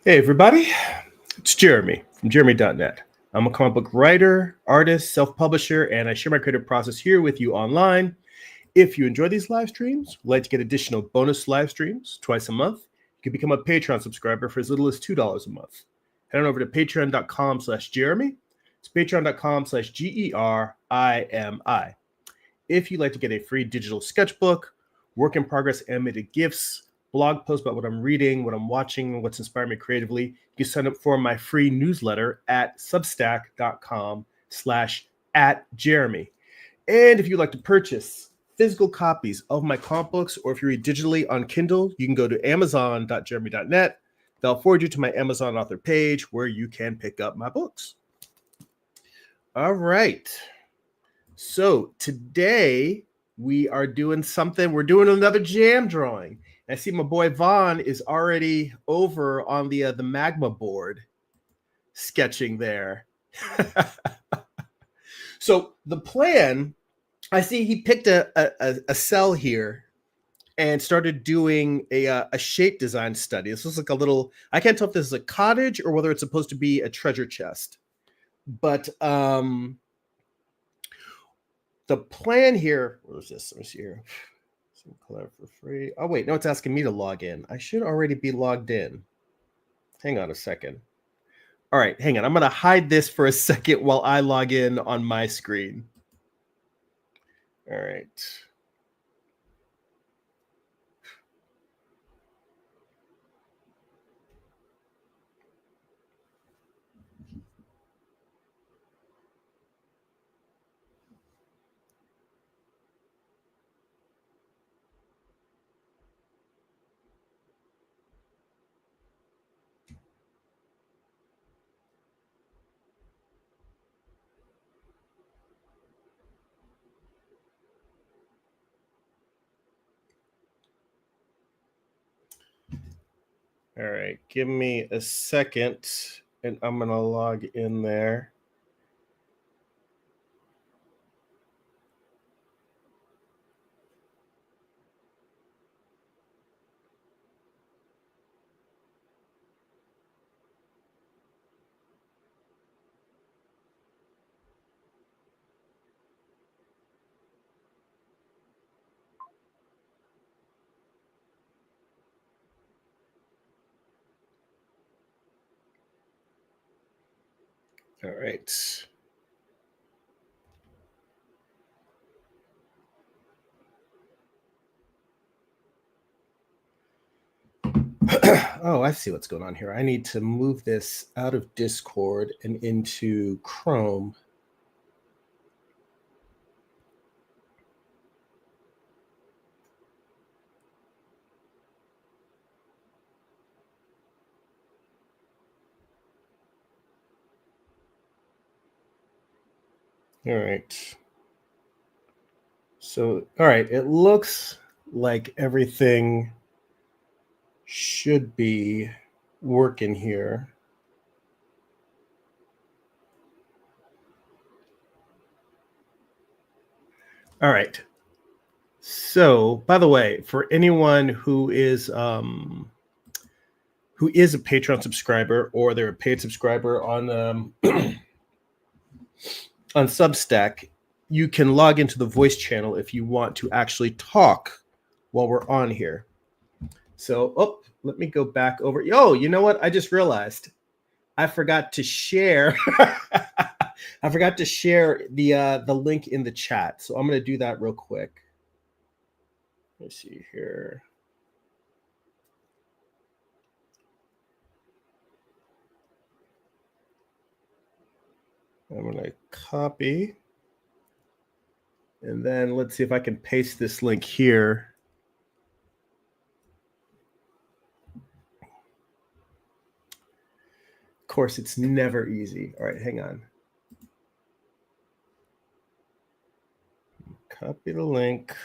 Hey, everybody. It's Jeremy from jeremy.net. I'm a comic book writer, artist, self-publisher, and I share my creative process here with you online. If you enjoy these live streams, would like to get additional bonus live streams twice a month, you can become a Patreon subscriber for as little as $2 a month. Head on over to patreon.com/Jeremy. It's patreon.com/GERIMI. If you'd like to get a free digital sketchbook, work in progress animated GIFs, blog posts about what I'm reading, what I'm watching, what's inspiring me creatively, you can sign up for my free newsletter at substack.com/@Jeremy. And if you'd like to purchase physical copies of my comic books, or if you read digitally on Kindle, you can go to amazon.jeremy.net. They'll forward you to my Amazon author page where you can pick up my books. All right. So today we are doing something. We're doing another jam drawing. I see my boy Vaughn is already over on the magma board sketching there. So the plan, I see he picked a cell here and started doing a shape design study. This looks like a little, I can't tell if this is a cottage or whether it's supposed to be a treasure chest. But the plan here, what is this? Let me see here. Some collab for free. Oh, wait, no, it's asking me to log in. I should already be logged in. Hang on a second. All right, hang on. I'm going to hide this for a second while I log in on my screen. All right. All right, give me a second, and I'm going to log in there. All right. Oh, I see what's going on here. I need to move this out of Discord and into Chrome. All right. So, all right, it looks like everything should be working here. All right. So, by the way, for anyone who is a Patreon subscriber or they're a paid subscriber on on Substack, you can log into the voice channel if you want to actually talk while we're on here. So, let me go back over. Oh, you know what? I just realized I forgot to share. I forgot to share the link in the chat. So I'm going to do that real quick. Let's see here. I'm going to copy. And then let's see if I can paste this link here. Of course, it's never easy. All right, hang on. Copy the link.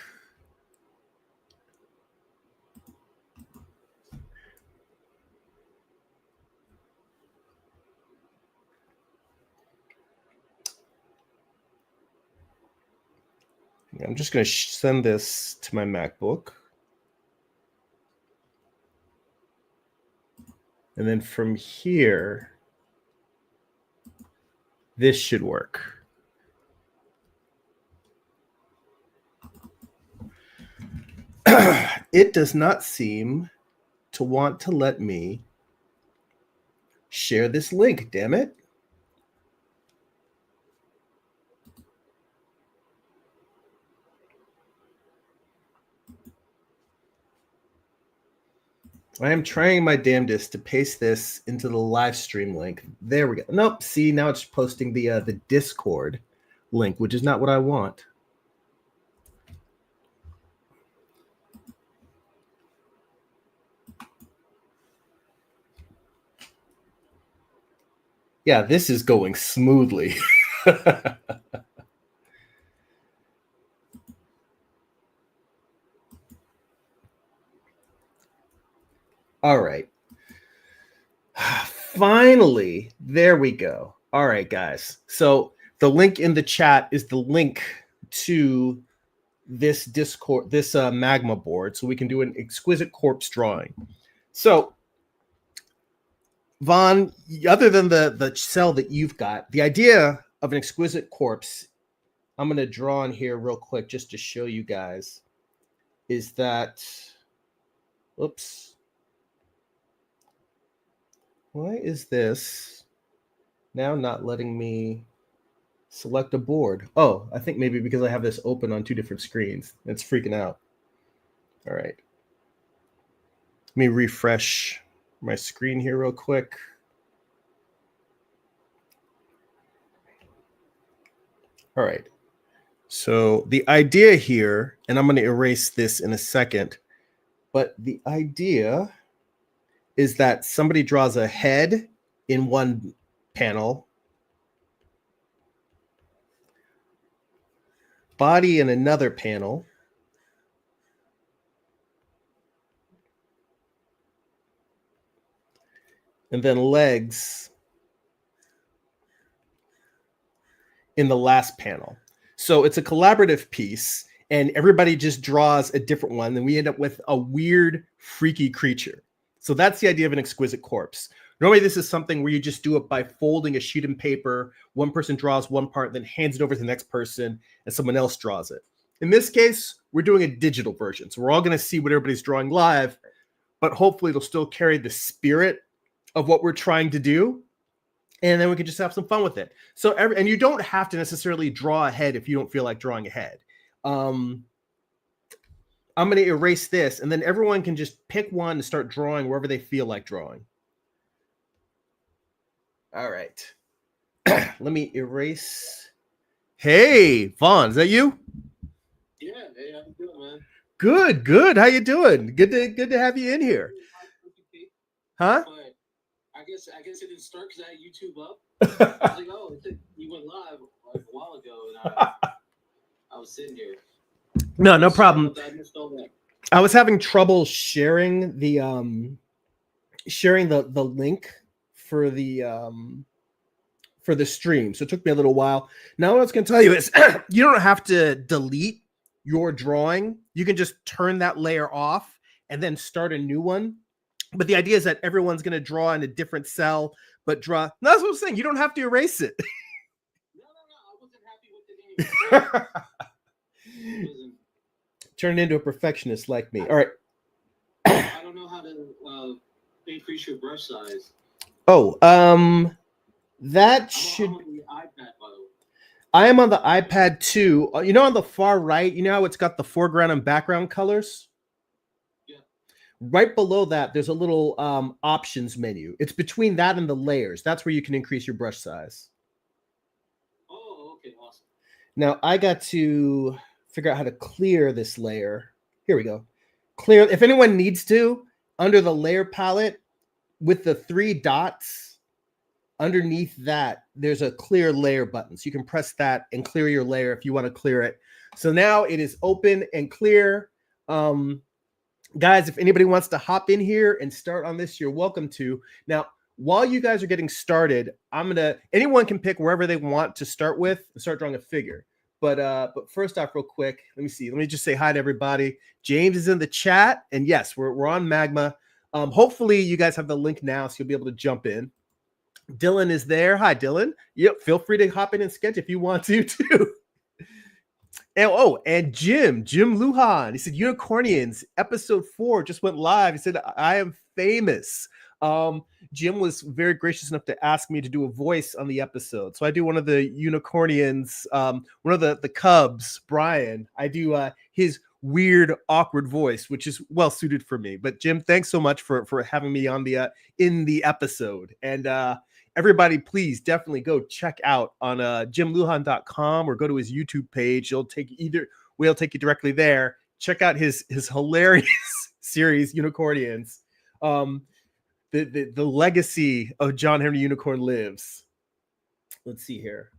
I'm just going to send this to my MacBook. And then from here, this should work. It does not seem to want to let me share this link, damn it. I am trying my damnedest to paste this into the live stream link. There we go. Nope. See, now it's posting the Discord link, which is not what I want. Yeah, this is going smoothly. All right. Finally, there we go. All right, guys. So the link in the chat is the link to this Discord, this magma board, so we can do an exquisite corpse drawing. So, Vaughn, other than the cell that you've got, the idea of an exquisite corpse, I'm going to draw on here real quick just to show you guys, is that, oops. Why is this now not letting me select a board? Oh, I think maybe because I have this open on two different screens. It's freaking out. All right. Let me refresh my screen here real quick. All right. So the idea here, and I'm going to erase this in a second, but the idea is that somebody draws a head in one panel, body in another panel, and then legs in the last panel. So it's a collaborative piece, and everybody just draws a different one, and we end up with a weird, freaky creature. So that's the idea of an exquisite corpse. Normally, this is something where you just do it by folding a sheet of paper. One person draws one part, then hands it over to the next person, and someone else draws it. In this case, we're doing a digital version. So we're all going to see what everybody's drawing live, but hopefully it'll still carry the spirit of what we're trying to do. And then we can just have some fun with it. So, and you don't have to necessarily draw a head if you don't feel like drawing a head. I'm going to erase this, and then everyone can just pick one and start drawing wherever they feel like drawing. All right. Let me erase. Hey, Vaughn, is that you? Yeah, hey, how you doing, man? Good, good. How you doing? Good to have you in here. Huh? I guess it didn't start because I had YouTube up. I was like, oh, you went live like a while ago, and I was sitting here. No problem. I was having trouble sharing the link for the stream, so it took me a little while. Now what I was going to tell you is you don't have to delete your drawing. You can just turn that layer off and then start a new one. But the idea is that everyone's going to draw in a different cell, but draw. No, that's what I'm saying. You don't have to erase it. No, I wasn't happy with the name. Turn into a perfectionist like me. All right. I don't know how to increase your brush size. Oh, that should. I'm on the iPad, by the way. I am on the iPad too. You know, on the far right, you know how it's got the foreground and background colors? Yeah. Right below that, there's a little options menu. It's between that and the layers. That's where you can increase your brush size. Oh, okay, awesome. Now I got to figure out how to clear this layer. Here we go. Clear. If anyone needs to, under the layer palette with the 3 dots, underneath that, there's a clear layer button. So you can press that and clear your layer if you want to clear it. So now it is open and clear. Guys, if anybody wants to hop in here and start on this, you're welcome to. Now, while you guys are getting started, anyone can pick wherever they want to start with and start drawing a figure. But first off, real quick, let me just say hi to everybody. James is in the chat, and yes, we're on Magma. Hopefully you guys have the link now, so you'll be able to jump in. Dylan is there. Hi, Dylan. Yep, feel free to hop in and sketch if you want to too. And Jim Lujan. He said Unicornians episode 4 just went live. He said I am famous. Jim was very gracious enough to ask me to do a voice on the episode. So I do one of the Unicornians, one of the Cubs, Brian. I do his weird, awkward voice, which is well suited for me. But Jim, thanks so much for having me on the in the episode. And everybody, please definitely go check out on jimluhan.com or go to his YouTube page. We'll take you directly there. Check out his hilarious series, Unicornians. The legacy of John Henry Unicorn lives. Let's see here.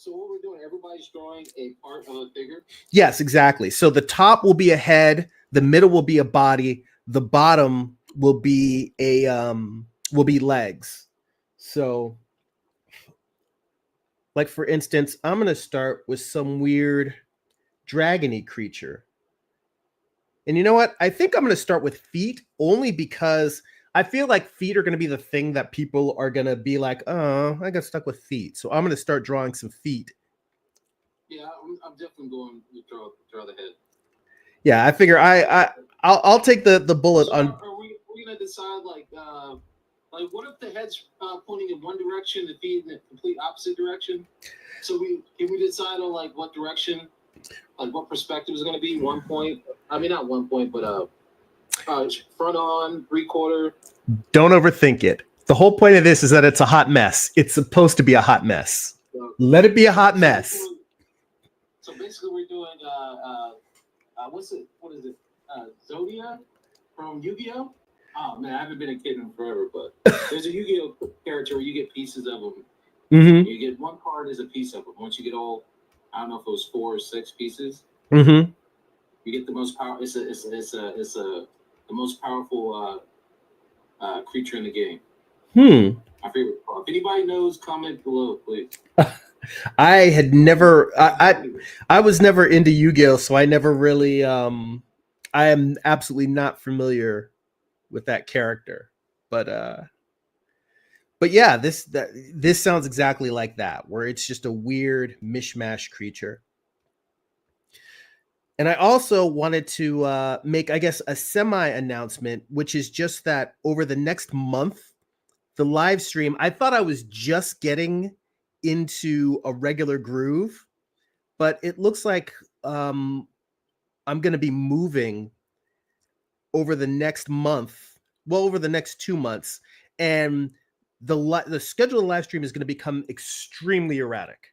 So what we're doing, everybody's drawing a part of a figure? Yes, exactly. So the top will be a head, the middle will be a body, the bottom will be legs. So like for instance, I'm going to start with some weird dragony creature. And you know what? I think I'm going to start with feet only because I feel like feet are going to be the thing that people are going to be like, oh, I got stuck with feet. So I'm going to start drawing some feet. Yeah, I'm definitely going to draw the head. Yeah, I figure I'll take the bullet so on. Are we going to decide like what if the head's pointing in one direction, the feet in the complete opposite direction? So can we decide on like what direction, like what perspective is going to be? 1 point. I mean, not 1 point, but front on, 3/4. Don't overthink it. The whole point of this is that it's a hot mess. It's supposed to be a hot mess. Let it be a hot mess. So basically, we're doing what is it? Zodiac from Yu-Gi-Oh. Oh man, I haven't been a kid in forever, but there's a Yu-Gi-Oh character where you get pieces of them. Mm-hmm. You get one card as a piece of them. Once you get all, I don't know if it was 4 or 6 pieces. Mm-hmm. You get the most power. It's the most powerful creature in the game. My favorite. If anybody knows, comment below, please. I had never. I was never into Yu-Gi-Oh, so I never really. I am absolutely not familiar with that character, but yeah, this sounds exactly like that, where it's just a weird mishmash creature. And I also wanted to make, I guess, a semi-announcement, which is just that over the next month, the live stream, I thought I was just getting into a regular groove, but it looks like I'm going to be moving over the next month, over the next 2 months, and the schedule of the live stream is going to become extremely erratic.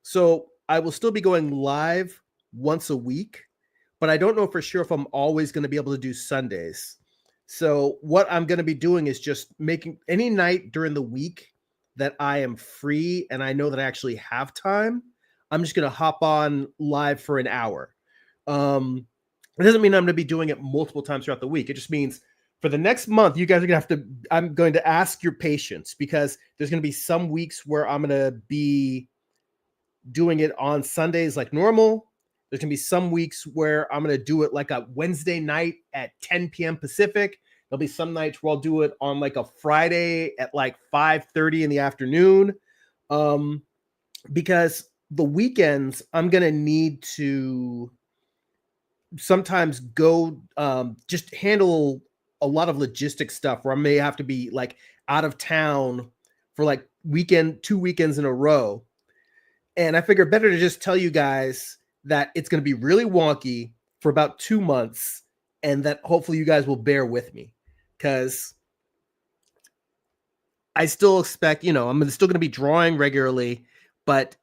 So I will still be going live once a week, but I don't know for sure if I'm always going to be able to do Sundays. So what I'm going to be doing is just making any night during the week that I am free and I know that I actually have time, I'm just going to hop on live for an hour. It doesn't mean I'm going to be doing it multiple times throughout the week. It just means for the next month, you guys are going to have to, I'm going to ask your patience because there's going to be some weeks where I'm going to be doing it on Sundays like normal. There's going to be some weeks where I'm going to do it like a Wednesday night at 10 p.m. Pacific. There'll be some nights where I'll do it on like a Friday at like 5:30 in the afternoon. Because the weekends, I'm going to need to sometimes go just handle a lot of logistic stuff where I may have to be like out of town for like 2 weekends in a row. And I figure better to just tell you guys that it's going to be really wonky for about 2 months and that hopefully you guys will bear with me because I still expect, I'm still going to be drawing regularly, but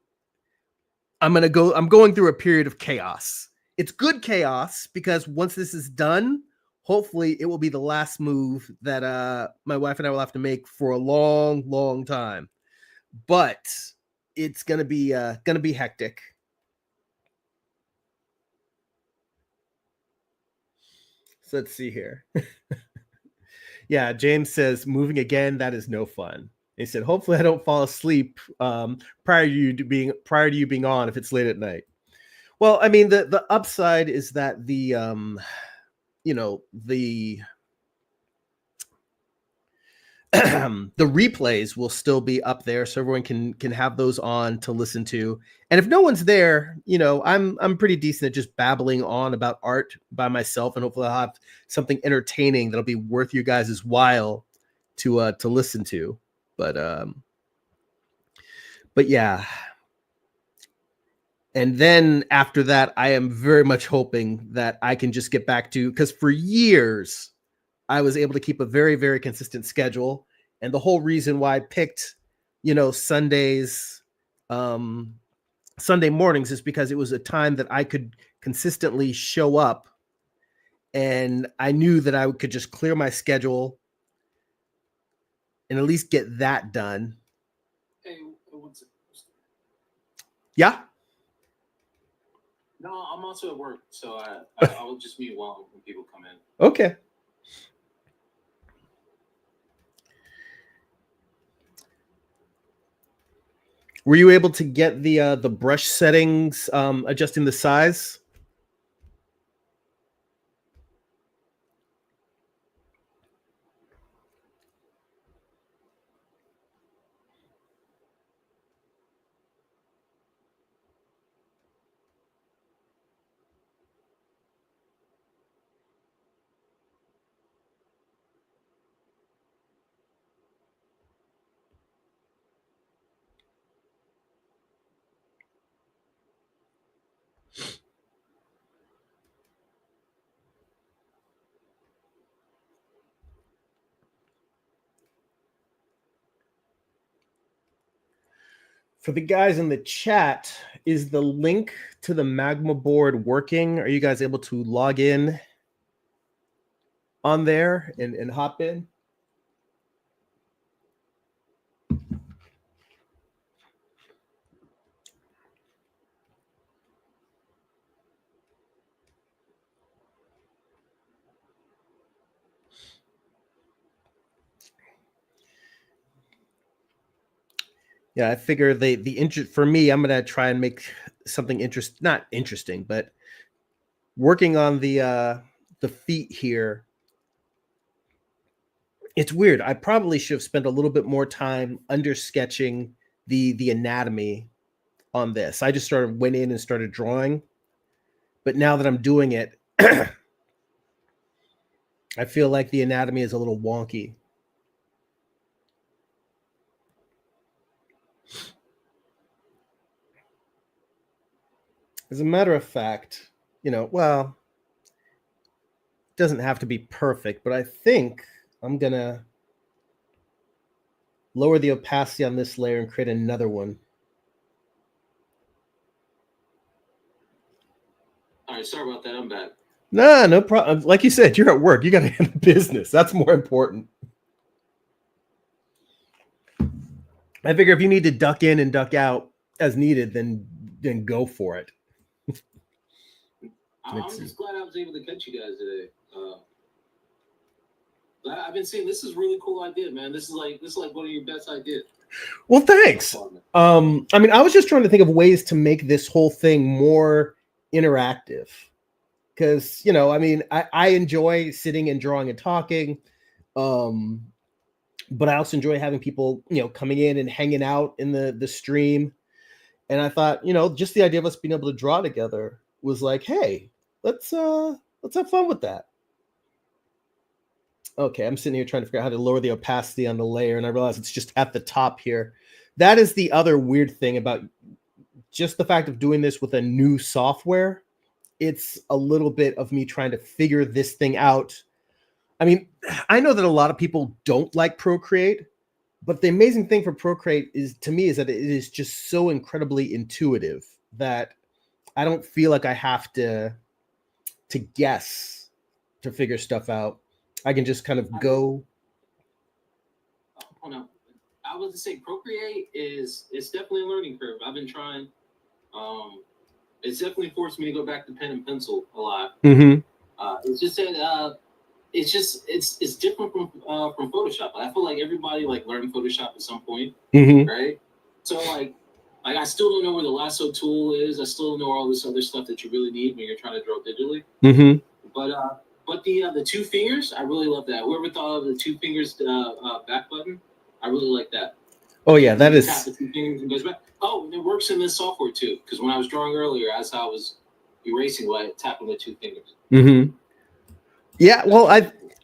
I'm going through a period of chaos. It's good chaos because once this is done, hopefully it will be the last move that my wife and I will have to make for a long, long time. But it's gonna be hectic. So let's see here. Yeah, James says moving again, that is no fun. He said, hopefully I don't fall asleep prior to you being on if it's late at night. Well, I mean, the upside is that the the the replays will still be up there, so everyone can have those on to listen to. And if no one's there, I'm pretty decent at just babbling on about art by myself, and hopefully I'll have something entertaining that'll be worth you guys' while to listen to. But yeah. And then after that, I am very much hoping that I can just get back to, because for years I was able to keep a very, very consistent schedule. And the whole reason why I picked, Sundays, Sunday mornings is because it was a time that I could consistently show up, and I knew that I could just clear my schedule and at least get that done. Hey, what's it? Yeah. No, I'm also at work, so I will just mute when people come in. Okay. Were you able to get the brush settings, adjusting the size? For the guys in the chat, is the link to the Magma board working? Are you guys able to log in on there and hop in? Yeah, I figure the interest for me, I'm gonna try and make something not interesting, but working on the feet here. It's weird. I probably should have spent a little bit more time under sketching the anatomy on this. I just went in and started drawing, but now that I'm doing it, I feel like the anatomy is a little wonky. As a matter of fact, well, it doesn't have to be perfect, but I think I'm gonna lower the opacity on this layer and create another one. All right, sorry about that. I'm back. Nah, no problem. Like you said, you're at work. You got to handle business. That's more important. I figure if you need to duck in and duck out as needed, then go for it. I'm just glad I was able to catch you guys today. I've been saying this is a really cool idea, man. This is like one of your best ideas. Well, thanks. I mean, I was just trying to think of ways to make this whole thing more interactive. Because, I mean, I enjoy sitting and drawing and talking. But I also enjoy having people, coming in and hanging out in the stream. And I thought, just the idea of us being able to draw together was like, hey, let's have fun with that. Okay, I'm sitting here trying to figure out how to lower the opacity on the layer, and I realize it's just at the top here. That is the other weird thing about just the fact of doing this with a new software. It's a little bit of me trying to figure this thing out. I mean, I know that a lot of people don't like Procreate, but the amazing thing for Procreate is that it is just so incredibly intuitive that I don't feel like I have to guess to figure stuff out. I can just kind of go. Oh no, I was to say Procreate it's definitely a learning curve. I've been trying. It's definitely forced me to go back to pen and pencil a lot. Mm-hmm. It's just that it's different from Photoshop. I feel like everybody learned Photoshop at some point, right? So like I still don't know where the lasso tool is. I still don't know all this other stuff that you really need when you're trying to draw digitally. Mm-hmm. But But the two fingers, I really love that. Whoever thought of the two fingers back button, I really like that. Oh yeah, that is. Tap the two fingers and goes back. Oh, and it works in this software too. Because when I was drawing earlier, as I was erasing, by tapping the two fingers. Mm-hmm. Yeah, well,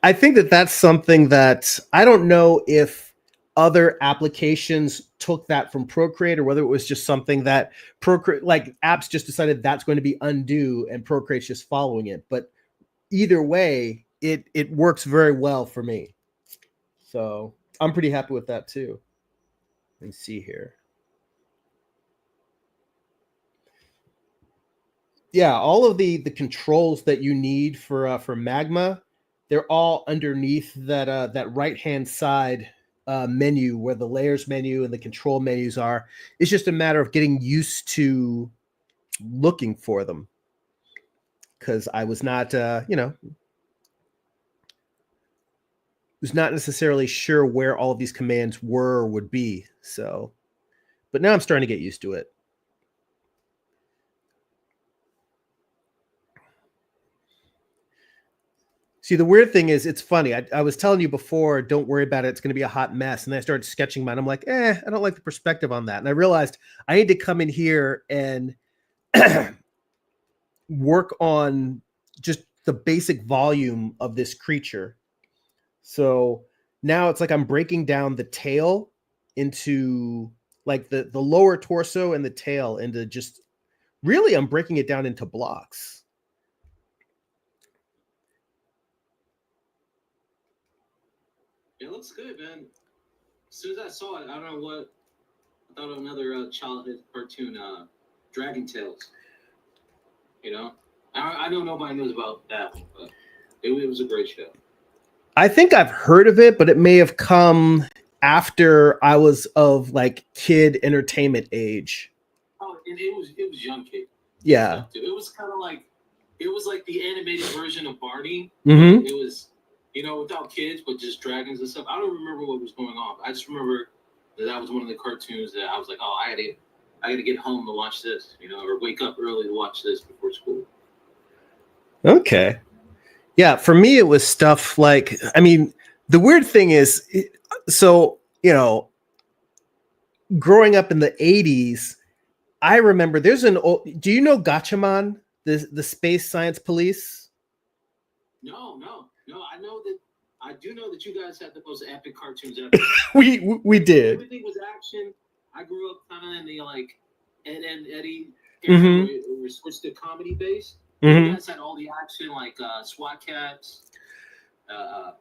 I think that's something that I don't know if other applications took that from Procreate or whether it was just something that Procreate, like apps just decided that's going to be undo and Procreate's just following it. But either way, it works very well for me. So I'm pretty happy with that too. Let me see here. Yeah, all of the controls that you need for Magma, they're all underneath that right hand side menu where the layers menu and the control menus are. It's just a matter of getting used to looking for them, because I was not was not necessarily sure where all of these commands were or would be. So, but now I'm starting to get used to it. See, the weird thing is, it's funny. I was telling you before, don't worry about it. It's going to be a hot mess. And then I started sketching mine. I'm like, I don't like the perspective on that. And I realized I need to come in here and work on just the basic volume of this creature. So now it's like I'm breaking down the tail into like the lower torso and the tail into just really, I'm breaking it down into blocks. It looks good, man. As soon as I saw it, I don't know what. I thought of another childhood cartoon, Dragon Tales. You know, I know nobody knows about that one, but it was a great show. I think I've heard of it, but it may have come after I was of like kid entertainment age. Oh, and it was young kid. Yeah, it was kind of like the animated version of Barney. Mm-hmm. It was, without kids, but just dragons and stuff. I don't remember what was going on. I just remember that was one of the cartoons that I was like, oh, I gotta get home to watch this, or wake up early to watch this before school. Okay. Yeah, for me, it was stuff like, the weird thing is, growing up in the 80s, I remember there's an old, do you know Gatchaman, the Space Science Police? No. I do know that you guys had the most epic cartoons ever. we did. Everything was action. I grew up kind of in the like Ed and Eddie Mm-hmm. where we switched to comedy based. Mm-hmm. You guys had all the action like SWAT Cats,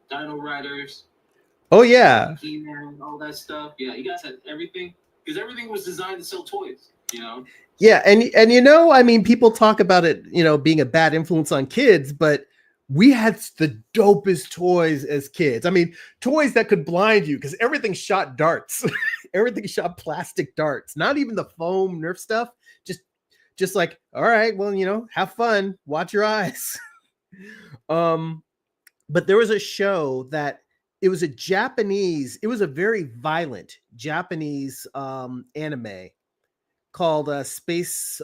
Dino Riders. Oh yeah. He-Man, all that stuff. Yeah, you guys had everything because everything was designed to sell toys. Yeah, and people talk about it, being a bad influence on kids, but we had the dopest toys as kids. Toys that could blind you because everything shot darts. Everything shot plastic darts. Not even the foam Nerf stuff. Just like, all right, well, have fun. Watch your eyes. But there was a show that it was a very violent Japanese anime called Space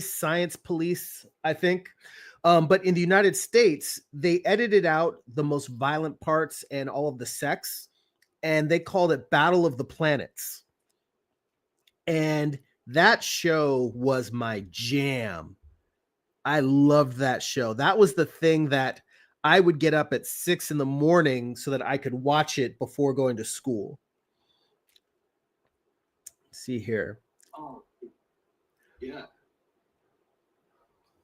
Science Police, I think. But in the United States, they edited out the most violent parts and all of the sex, and they called it Battle of the Planets. And that show was my jam. I loved that show. That was the thing that I would get up at 6 a.m. so that I could watch it before going to school. Let's see here. Oh, yeah.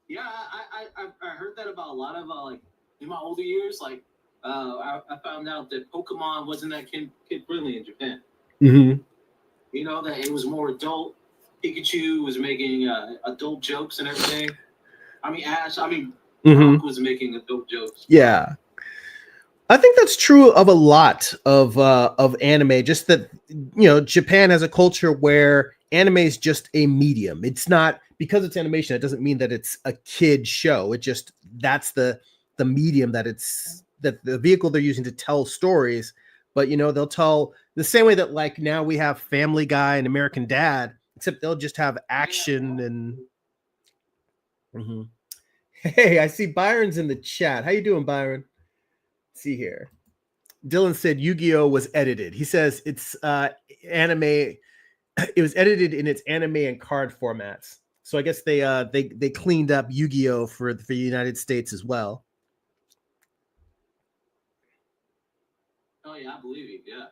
Yeah, I heard that about a lot of like in my older years. Like, I found out that Pokemon wasn't that kid friendly in Japan. Mm-hmm. That it was more adult. Pikachu was making adult jokes and everything. Ash. Brock was making adult jokes. Yeah, I think that's true of a lot of anime. Just that Japan has a culture where anime is just a medium. It's not, because it's animation, it doesn't mean that it's a kid show. It just, that's the medium that the vehicle they're using to tell stories. But they'll tell the same way that like now we have Family Guy and American Dad, except they'll just have action and Hey, I see Byron's in the chat. How you doing, Byron? Let's see here. Dylan said Yu-Gi-Oh was edited. He says it's anime. It was edited in its anime and card formats. So I guess they cleaned up Yu-Gi-Oh for the United States as well. Oh yeah, I believe you. Yeah.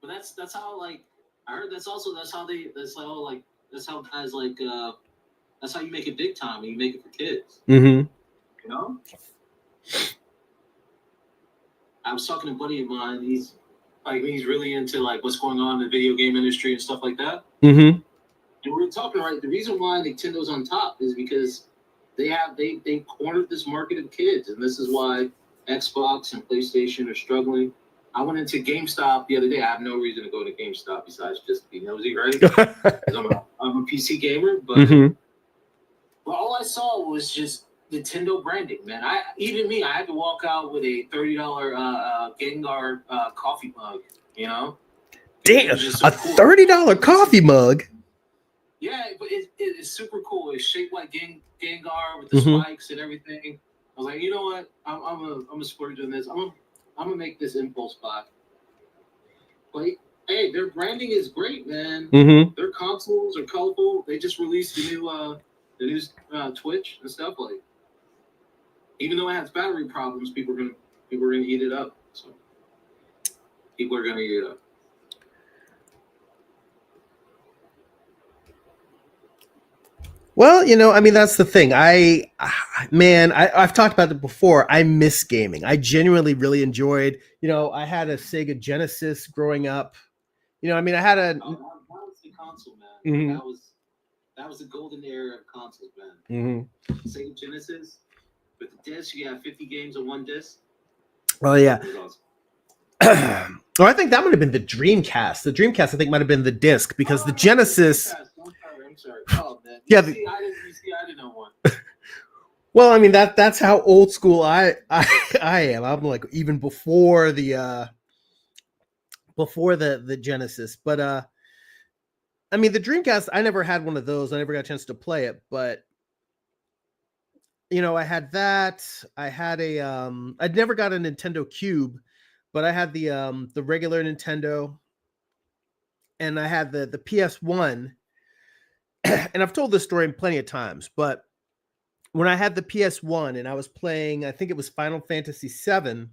But that's how, like, I heard that's how guys, like, that's how you make it big time, and you make it for kids. Mm-hmm. You know? I was talking to a buddy of mine. He's really into, like, what's going on in the video game industry and stuff like that. Mm-hmm. And we were talking, right? The reason why Nintendo's on top is because they cornered this market of kids, and this is why Xbox and PlayStation are struggling. I went into GameStop the other day. I have no reason to go to GameStop besides just to be nosy, right? Because I'm a PC gamer, but all I saw was just Nintendo branding, man. I had to walk out with a $30 Gengar coffee mug, you know? Damn, so a $30 coffee mug. Yeah, but it's super cool. It's shaped like Gengar with the spikes and everything. I was like, you know what? I'm a splurge on this. I'm gonna make this impulse buy. But hey, their branding is great, man. Their consoles are colorful. They just released the new Twitch and stuff. Like, even though it has battery problems, people are gonna eat it up. So people are gonna eat it up. Well, I mean, that's the thing. I've talked about it before. I miss gaming. I genuinely really enjoyed, I had a Sega Genesis growing up. I mean, I had a... that was the console, man. That was the golden era of consoles, man. Sega Genesis, with the disc, you have 50 games on one disc. Oh, yeah. Awesome. Or I think that might have been the Dreamcast. The Dreamcast, I think, might have been the disc, because the Genesis... I'm sorry. Oh, man. Yeah, I didn't know one. Well, I mean, that's how old school I am. I'm like even before the Genesis. But I mean, the Dreamcast, I never had one of those. I never got a chance to play it, but I had that. I had I'd never got a Nintendo Cube, but I had the regular Nintendo, and I had the PS1. And I've told this story plenty of times, but when I had the PS1 and I was playing, I think it was Final Fantasy VII,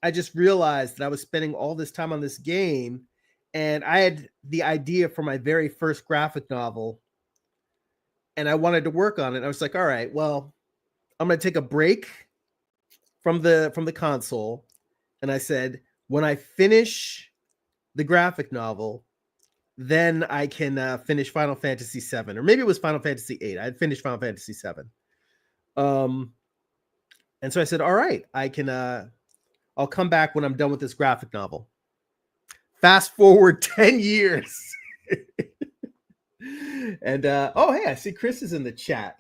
I just realized that I was spending all this time on this game, and I had the idea for my very first graphic novel, and I wanted to work on it. I was like, all right, well, I'm going to take a break from the console. And I said, when I finish the graphic novel, then I can finish Final Fantasy VII, or maybe it was Final Fantasy VIII. I had finished Final Fantasy VII. And so I said, all right, I'll come back when I'm done with this graphic novel. Fast forward 10 years. And oh, hey, I see Chris is in the chat.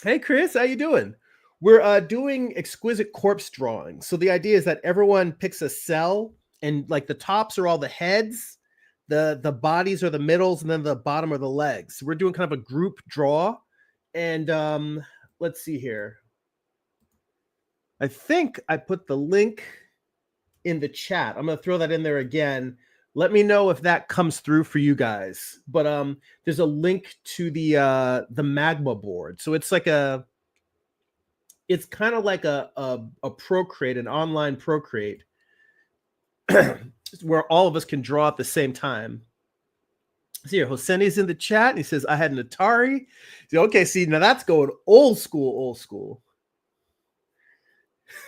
Hey, Chris, how you doing? We're doing exquisite corpse drawing. So the idea is that everyone picks a cell, and like the tops are all the heads, the bodies are the middles, and then the bottom are the legs. So we're doing kind of a group draw. And let's see here. I think I put the link in the chat. I'm going to throw that in there again. Let me know if that comes through for you guys. But there's a link to the magma board. So it's like it's kind of like a Procreate, an online Procreate, where all of us can draw at the same time. See here, Hossein is in the chat, and he says, I had an Atari. See, okay, see, now that's going old school.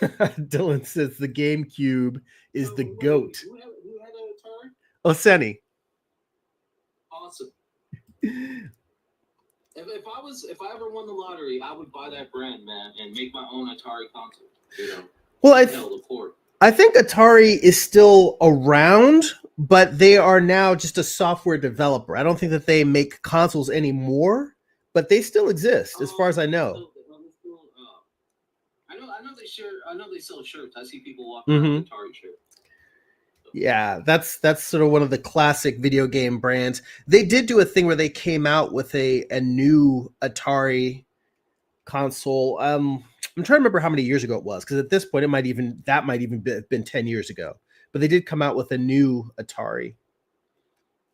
Dylan says the GameCube is the GOAT. Who had an Atari? Hossein. Awesome. If I ever won the lottery, I would buy that brand, man, and make my own Atari console. Well, I think Atari is still around, but they are now just a software developer. I don't think that they make consoles anymore, but they still exist, as far as I know. I know they sell shirts. I see people walking around with Atari shirts. Yeah, that's sort of one of the classic video game brands. They did do a thing where they came out with a new Atari console. I'm trying to remember how many years ago it was, because at this point it might even been 10 years ago. But they did come out with a new Atari.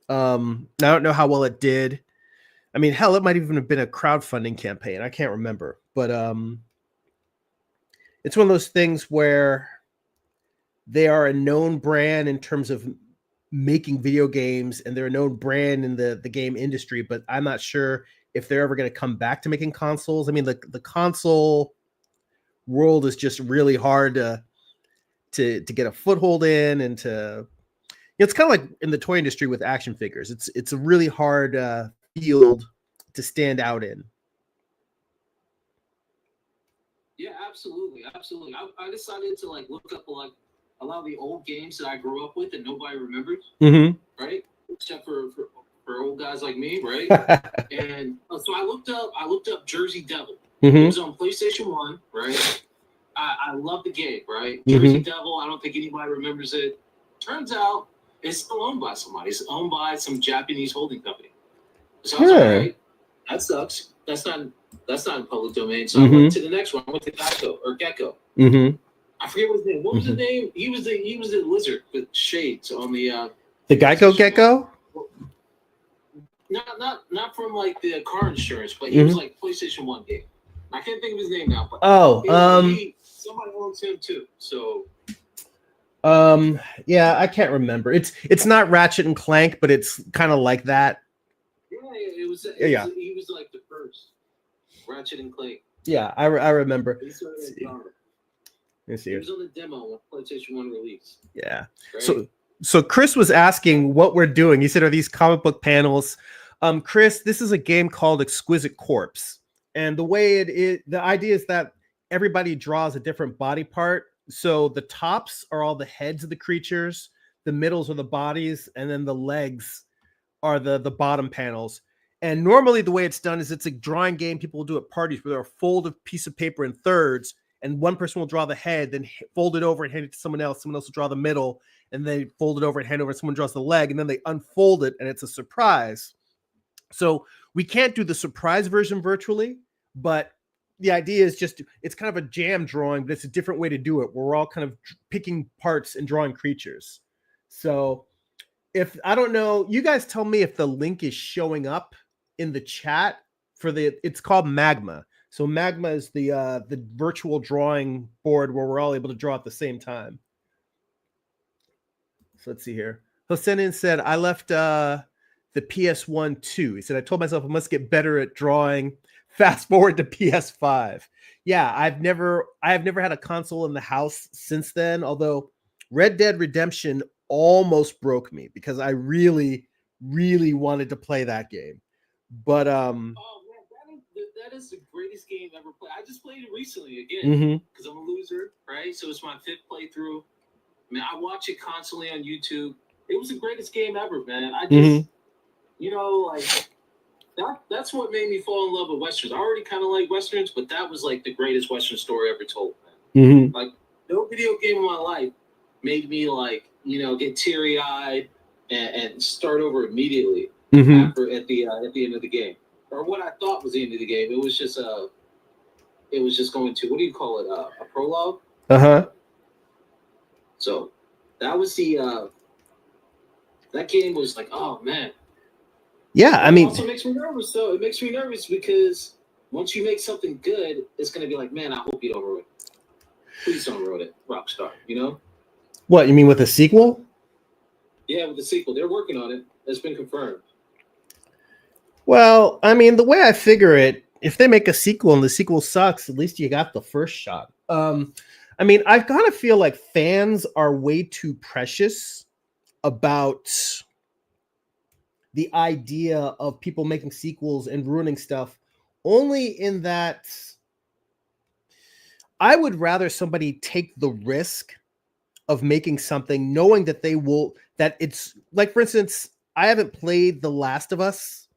I don't know how well it did. I mean, hell, it might even have been a crowdfunding campaign. I can't remember. But it's one of those things where they are a known brand in terms of making video games, and they're a known brand in the game industry, but I'm not sure if they're ever going to come back to making consoles. I mean, the console world is just really hard to get a foothold in, and to, it's kind of like in the toy industry with action figures. It's a really hard field to stand out in. Yeah, absolutely. I decided to like look up like a lot of the old games that I grew up with that nobody remembers, right? Except for old guys like me, right? And so I looked up Jersey Devil. It was on PlayStation 1, right? I love the game, right? Jersey Devil, I don't think anybody remembers it. Turns out it's still owned by somebody. It's owned by some Japanese holding company. So I was like, all right, that sucks. That's not in public domain. So I went to the next one. I went to Gecko. I forget what his name. What was his name? He was the lizard with shades on the Geico Gecko? Not from like the car insurance, but he was like PlayStation 1 game. I can't think of his name now, but somebody owns him too. So yeah, I can't remember. It's not Ratchet and Clank, but it's kind of like that. Yeah, he was like the first Ratchet and Clank. Yeah, I remember. He was on the demo when PlayStation 1 released. Yeah. Right? So Chris was asking what we're doing. He said, are these comic book panels? Chris, this is a game called Exquisite Corpse. And the way the idea is that everybody draws a different body part. So the tops are all the heads of the creatures, the middles are the bodies, and then the legs are the bottom panels. And normally the way it's done is it's a drawing game people will do at parties, where they'll fold a piece of paper in thirds, and one person will draw the head, then fold it over and hand it to someone else. Someone else will draw the middle, and they fold it over and hand over. Someone draws the leg, and then they unfold it, and it's a surprise. So we can't do the surprise version virtually, but the idea is just, it's kind of a jam drawing, but it's a different way to do it. We're all kind of picking parts and drawing creatures. So if, I don't know, you guys tell me if the link is showing up in the chat for it's called Magma. So Magma is the virtual drawing board where we're all able to draw at the same time. So let's see here. Hossein said, I left the PS1 too. He said, I told myself I must get better at drawing. Fast forward to PS5. Yeah, I have never had a console in the house since then, although Red Dead Redemption almost broke me because I really, really wanted to play that game. But oh man, that is the greatest game ever played. I just played it recently again because I'm a loser, right? So it's my 5th playthrough. Man, I watch it constantly on YouTube. It was the greatest game ever, man. I just, like that's what made me fall in love with Westerns. I already kind of like Westerns, but that was like the greatest Western story ever told, man. Like no video game in my life made me like, get teary-eyed and start over immediately after at the end of the game. Or what I thought was the end of the game. It was just going to, what do you call it? A prologue? So that was that game was like, oh man. Yeah, I mean, it also makes me nervous though. It makes me nervous because once you make something good, it's gonna be like, man, I hope you don't ruin it. Please don't ruin it, Rockstar. What you mean with a sequel? Yeah, with the sequel, they're working on it. It's been confirmed. Well, I mean, the way I figure it, if they make a sequel and the sequel sucks, at least you got the first shot. I mean, I kind of feel like fans are way too precious about the idea of people making sequels and ruining stuff, only in that I would rather somebody take the risk of making something knowing that that it's like, for instance, I haven't played The Last of Us,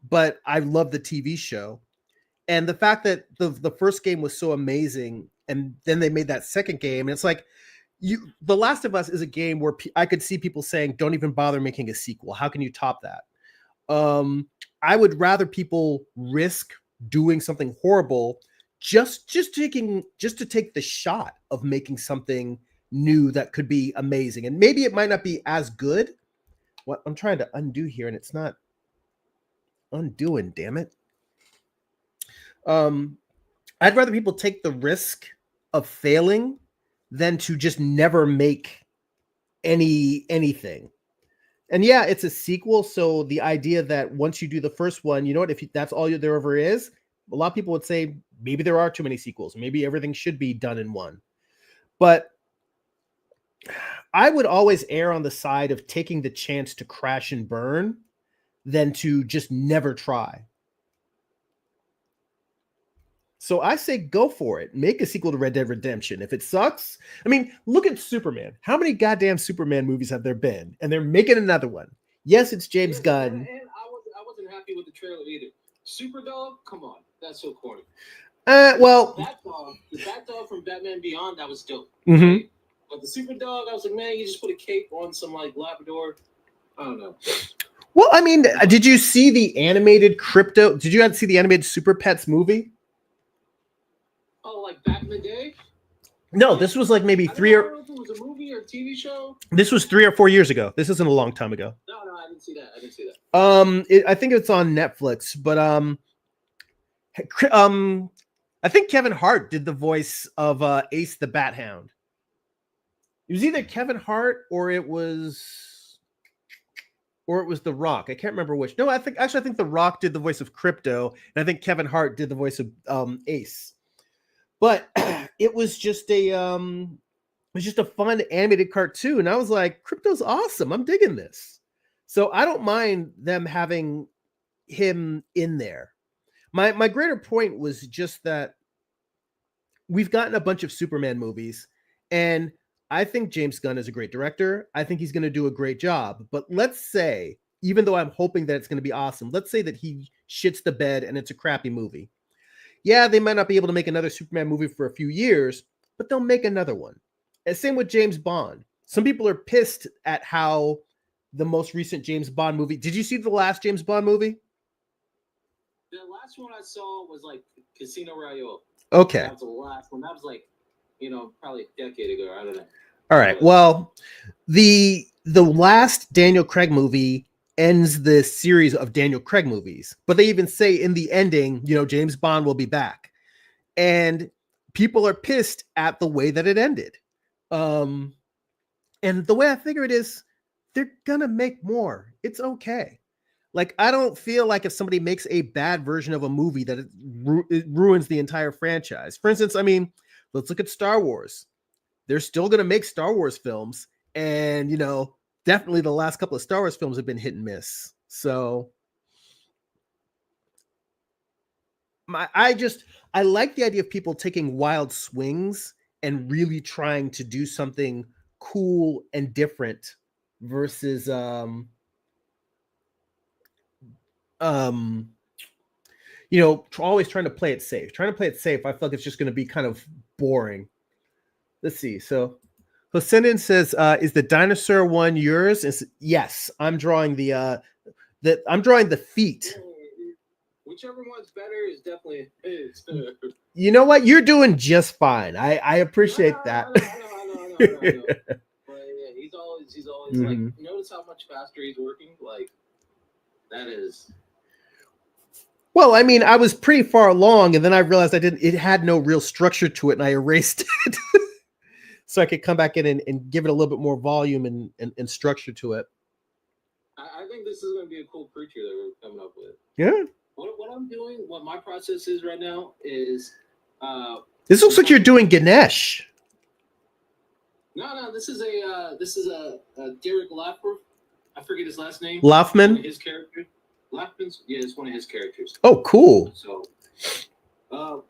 but I love the TV show. And the fact that the first game was so amazing, and then they made that second game, and it's like, The Last of Us is a game where I could see people saying, "Don't even bother making a sequel. How can you top that?" I would rather people risk doing something horrible just to take the shot of making something new that could be amazing, and maybe it might not be as good. What I'm trying to undo here, and it's not undoing. Damn it. I'd rather people take the risk of failing than to just never make anything. And yeah, it's a sequel, so the idea that once you do the first one, you know what, if that's all there ever is, a lot of people would say maybe there are too many sequels, maybe everything should be done in one. But I would always err on the side of taking the chance to crash and burn than to just never try. So I say go for it. Make a sequel to Red Dead Redemption. If it sucks, I mean, look at Superman. How many goddamn Superman movies have there been? And they're making another one. Yes, it's James Gunn. And I wasn't happy with the trailer either. Superdog, come on, that's so corny. Well, the Bat Dog from Batman Beyond, that was dope. Mm-hmm. Right? But the Superdog, I was like, man, you just put a cape on some like Labrador. I don't know. Well, I mean, did you see the animated Crypto? Did you guys see the animated Super Pets movie? Oh, like back in the day? No, this was like maybe I don't know if it was a movie or a TV show. This was 3 or 4 years ago. This isn't a long time ago. No, I didn't see that. I think it's on Netflix, but I think Kevin Hart did the voice of Ace the Bat Hound. It was either Kevin Hart or it was The Rock. I can't remember which. No, I think The Rock did the voice of Crypto, and I think Kevin Hart did the voice of Ace. But it was just a fun animated cartoon. I was like, Crypto's awesome. I'm digging this. So I don't mind them having him in there. My greater point was just that we've gotten a bunch of Superman movies, and I think James Gunn is a great director. I think he's going to do a great job. But let's say, even though I'm hoping that it's going to be awesome, let's say that he shits the bed and it's a crappy movie. Yeah, they might not be able to make another Superman movie for a few years, but they'll make another one. And same with James Bond. Some people are pissed at how the most recent James Bond movie. Did you see the last James Bond movie? The last one I saw was like Casino Royale. Okay. That was the last one. That was like, probably a decade ago. I don't know. All right. Well, the last Daniel Craig movie ends the series of Daniel Craig movies, but they even say in the ending, James Bond will be back, and people are pissed at the way that it ended. And the way I figure it is, they're gonna make more. It's okay. Like, I don't feel like if somebody makes a bad version of a movie that it ruins the entire franchise. For instance, I mean, let's look at Star Wars. They're still gonna make Star Wars films, and definitely the last couple of Star Wars films have been hit and miss. So I like the idea of people taking wild swings and really trying to do something cool and different versus always trying to play it safe. Trying to play it safe, I feel like it's just going to be kind of boring. Let's see. So Hossein says, "Is the dinosaur one yours?" Yes, I'm drawing the feet. Whichever one's better is definitely his. You know what? You're doing just fine. I appreciate that. I know. But yeah, he's always Mm-hmm. like, notice how much faster he's working. Like, that is. Well, I mean, I was pretty far along, and then I realized it had no real structure to it, and I erased it. So I could come back in and give it a little bit more volume and structure to it. I think this is going to be a cool creature that we're coming up with. Yeah. What I'm doing, what my process is right now is... this looks like you're doing Ganesh. No, this is a Derek Laufman. I forget his last name. Laufman? His character. Laufman's, yeah, it's one of his characters. Oh, cool. So...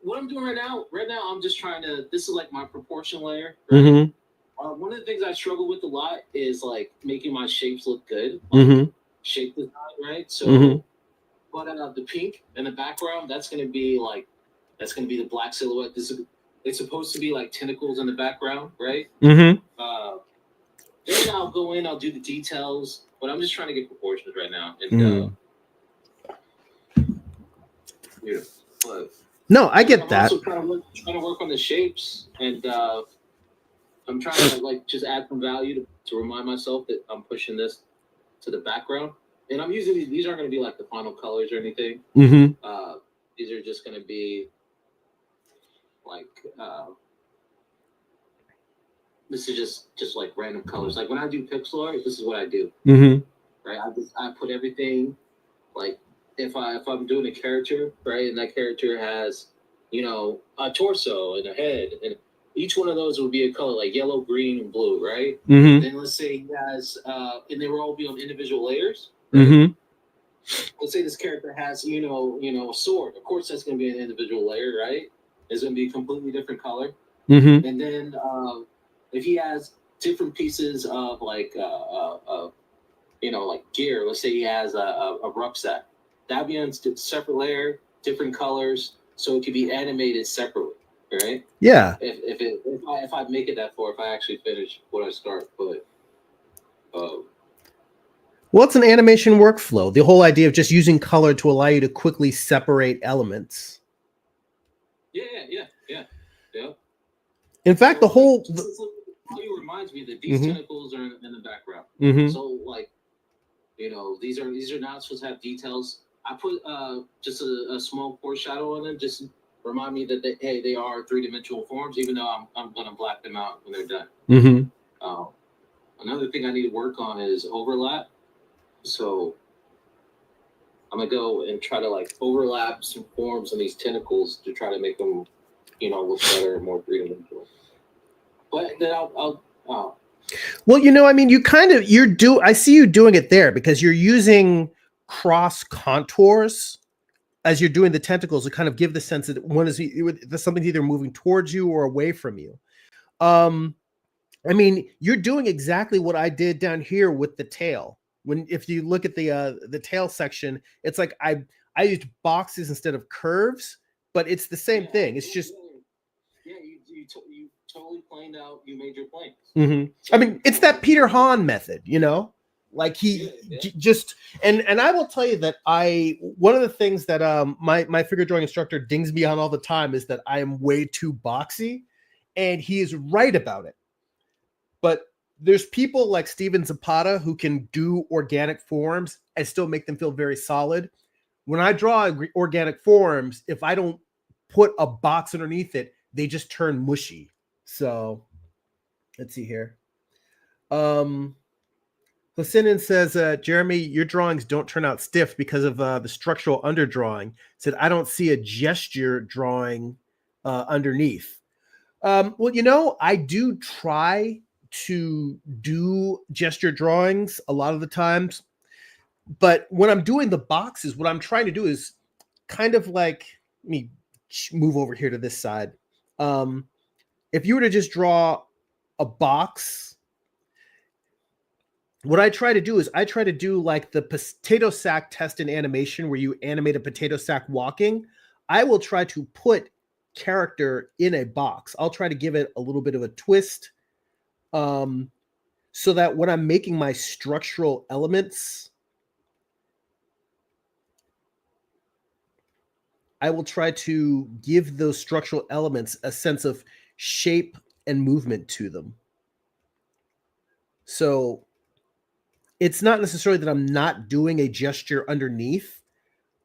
what I'm doing right now, I'm just trying to, this is like my proportion layer. Right? Mm-hmm. One of the things I struggle with a lot is like making my shapes look good. Mm-hmm. Shape design, right? So, but the pink in the background, that's going to be the black silhouette. This is it's supposed to be like tentacles in the background, right? Mm-hmm. Then I'll go in, I'll do the details, but I'm just trying to get proportions right now. And yeah, but no, I get I'm that. also trying to work on the shapes, and I'm trying to like just add some value to remind myself that I'm pushing this to the background. And I'm using these aren't going to be like the final colors or anything. Mm-hmm. These are just going to be like this is just like random colors. Like when I do pixel art, this is what I do. Mm-hmm. Right? I put everything like if I'm doing a character, right, and that character has, you know, a torso and a head, and each one of those would be a color like yellow, green, and blue, right? Mm-hmm. Then let's say he has, and they will all be on individual layers. Right? Mm-hmm. Let's say this character has, you know, a sword. Of course, that's going to be an individual layer, right? It's going to be a completely different color. Mm-hmm. And then if he has different pieces of like, you know, like gear. Let's say he has a rucksack. That'd be on a separate layer, different colors, so it could be animated separately, right? Yeah. If I make it that far, if I actually finish what I start, but well, it's an animation workflow. The whole idea of just using color to allow you to quickly separate elements. Yeah. In fact, so, the whole it reminds me that these tentacles are in the background. So like, you know, these are not supposed to have details. I put just a small foreshadow on them, just remind me that they are 3-dimensional forms, even though I'm gonna black them out when they're done. Another thing I need to work on is overlap. So I'm gonna go and try to like overlap some forms on these tentacles to try to make them, you know, look better and more 3-dimensional. But then I'll well, you know, I mean, I see you doing it there because you're using cross contours as you're doing the tentacles to kind of give the sense that something's either moving towards you or away from you. I mean, you're doing exactly what I did down here with the tail. If you look at the tail section, it's like I used boxes instead of curves, but it's the same thing. It's just you totally planed out. You made your plans. I mean, it's that Peter Hahn method, you know, like just and I will tell you that one of the things that my figure drawing instructor dings me on all the time is that I am way too boxy, and he is right about it. But there's people like Steven Zapata who can do organic forms and still make them feel very solid. When I draw organic forms, if I don't put a box underneath it, they just turn mushy. So let's see here. Hossein says, Jeremy, your drawings don't turn out stiff because of the structural underdrawing. Said, I don't see a gesture drawing underneath. Well, you know, I do try to do gesture drawings a lot of the times, but when I'm doing the boxes, what I'm trying to do is kind of like, let me move over here to this side. If you were to just draw a box, what I try to do is I try to do like the potato sack test in animation where you animate a potato sack walking. I will try to put character in a box. I'll try to give it a little bit of a twist, so that when I'm making my structural elements, I will try to give those structural elements a sense of shape and movement to them. So it's not necessarily that I'm not doing a gesture underneath.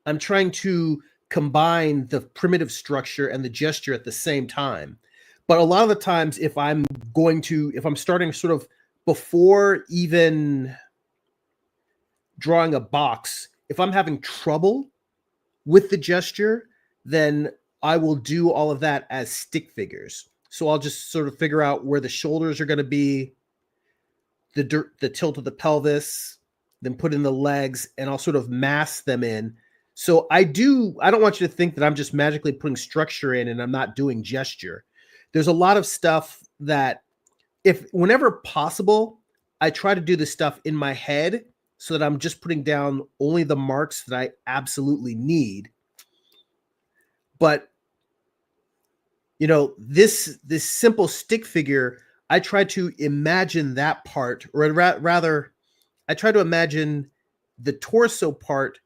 I'm trying to combine the primitive structure and the gesture at the same time. But a lot of the times, if I'm starting sort of before even drawing a box, if I'm having trouble with the gesture, then I will do all of that as stick figures. So I'll just sort of figure out where the shoulders are going to be, the tilt of the pelvis, then put in the legs, and I'll sort of mask them in. So I don't want you to think that I'm just magically putting structure in and I'm not doing gesture. There's a lot of stuff that, whenever possible, I try to do this stuff in my head so that I'm just putting down only the marks that I absolutely need. But this simple stick figure, I try to imagine that part, or rather, I try to imagine the torso part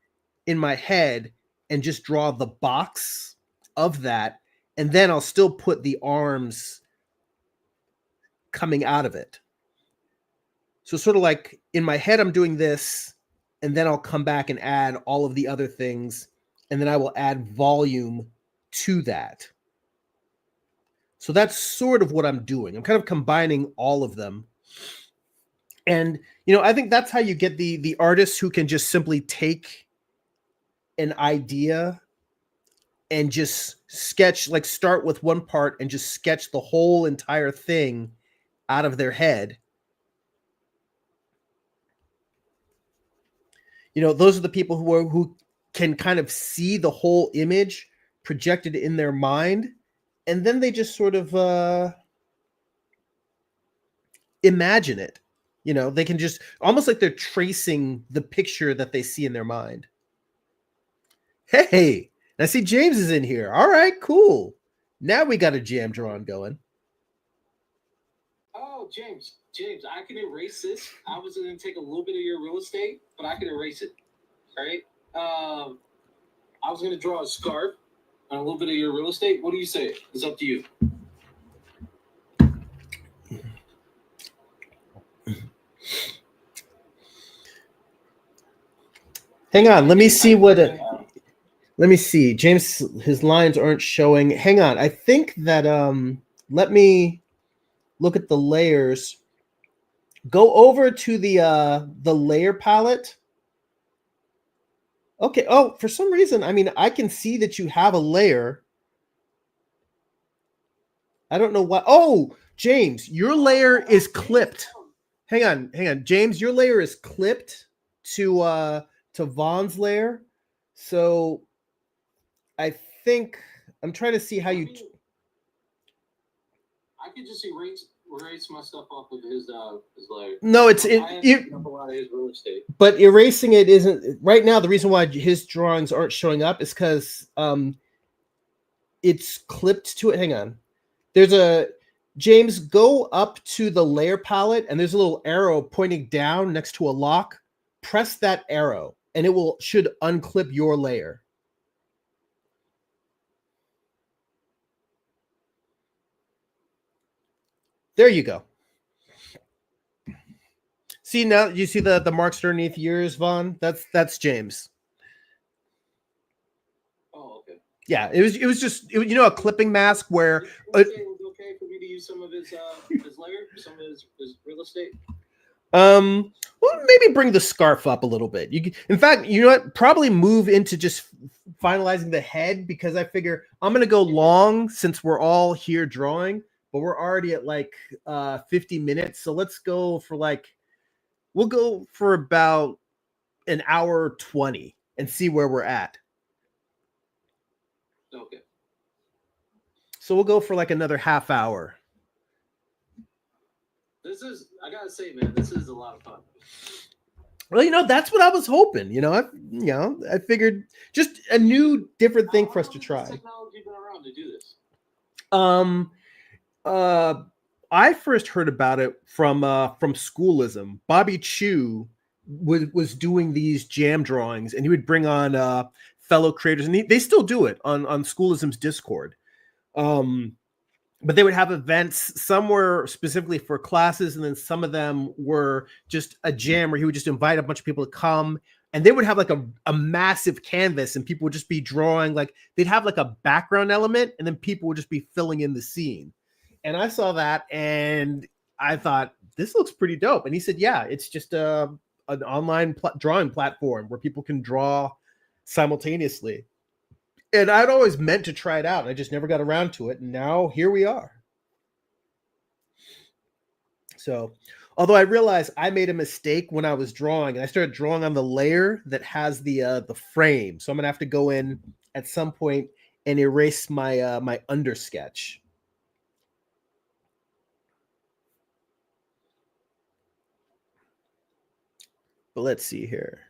in my head and just draw the box of that, and then I'll still put the arms coming out of it. So sort of like in my head, I'm doing this, and then I'll come back and add all of the other things, and then I will add volume to that. So that's sort of what I'm doing. I'm kind of combining all of them. And, I think that's how you get the artists who can just simply take an idea and just sketch, like start with one part and just sketch the whole entire thing out of their head. Those are the people who can kind of see the whole image projected in their mind, and then they just sort of imagine it. They can just almost like they're tracing the picture that they see in their mind. Hey, I see James is in here. All right, cool. Now we got a jam drawing going. Oh, James, I can erase this. I was going to take a little bit of your real estate, but I can erase it. All right. I was going to draw a scarf on a little bit of your real estate. What do you say? It's up to you. Hang on. Let me see what. Let me see. James, his lines aren't showing. Hang on. I think that let me look at the layers. Go over to the layer palette. Okay. Oh, for some reason, I can see that you have a layer. I don't know what. Oh, James, your layer is clipped. Hang on. James, your layer is clipped to Vaughn's layer. So I think I'm trying to see how you. I could just erase my stuff off of his layer. No, it's a lot of his real estate. But erasing it isn't right now. The reason why his drawings aren't showing up is because it's clipped to it. Hang on. There's a James. Go up to the layer palette, and there's a little arrow pointing down next to a lock. Press that arrow, and it should unclip your layer. There you go. See now, you see the marks underneath yours, Vaughn? That's James. Oh, okay. Yeah, it was just a clipping mask where. It was okay for me to use some of his layer, some of his real estate. Well, maybe bring the scarf up a little bit. In fact, you know what? Probably move into just finalizing the head, because I figure I'm gonna go long since we're all here drawing, but we're already at like 50 minutes. So let's go for we'll go for about an hour 20 and see where we're at. Okay. So we'll go for like another half hour. I gotta say, man, this is a lot of fun. Well, that's what I was hoping. I figured just a new, different thing for us to try. How long has technology been around to do this? I first heard about it from Schoolism. Bobby Chu was doing these jam drawings, and he would bring on fellow creators, and they still do it on Schoolism's Discord. But they would have events. Some were specifically for classes, and then some of them were just a jam where he would just invite a bunch of people to come, and they would have like a massive canvas, and people would just be drawing. Like they'd have like a background element, and then people would just be filling in the scene. And I saw that, and I thought, this looks pretty dope. And he said, yeah, it's just an online drawing platform where people can draw simultaneously. And I'd always meant to try it out, and I just never got around to it. And now here we are. So, although I realized I made a mistake when I was drawing, and I started drawing on the layer that has the frame. So I'm gonna have to go in at some point and erase my my under sketch. But let's see here.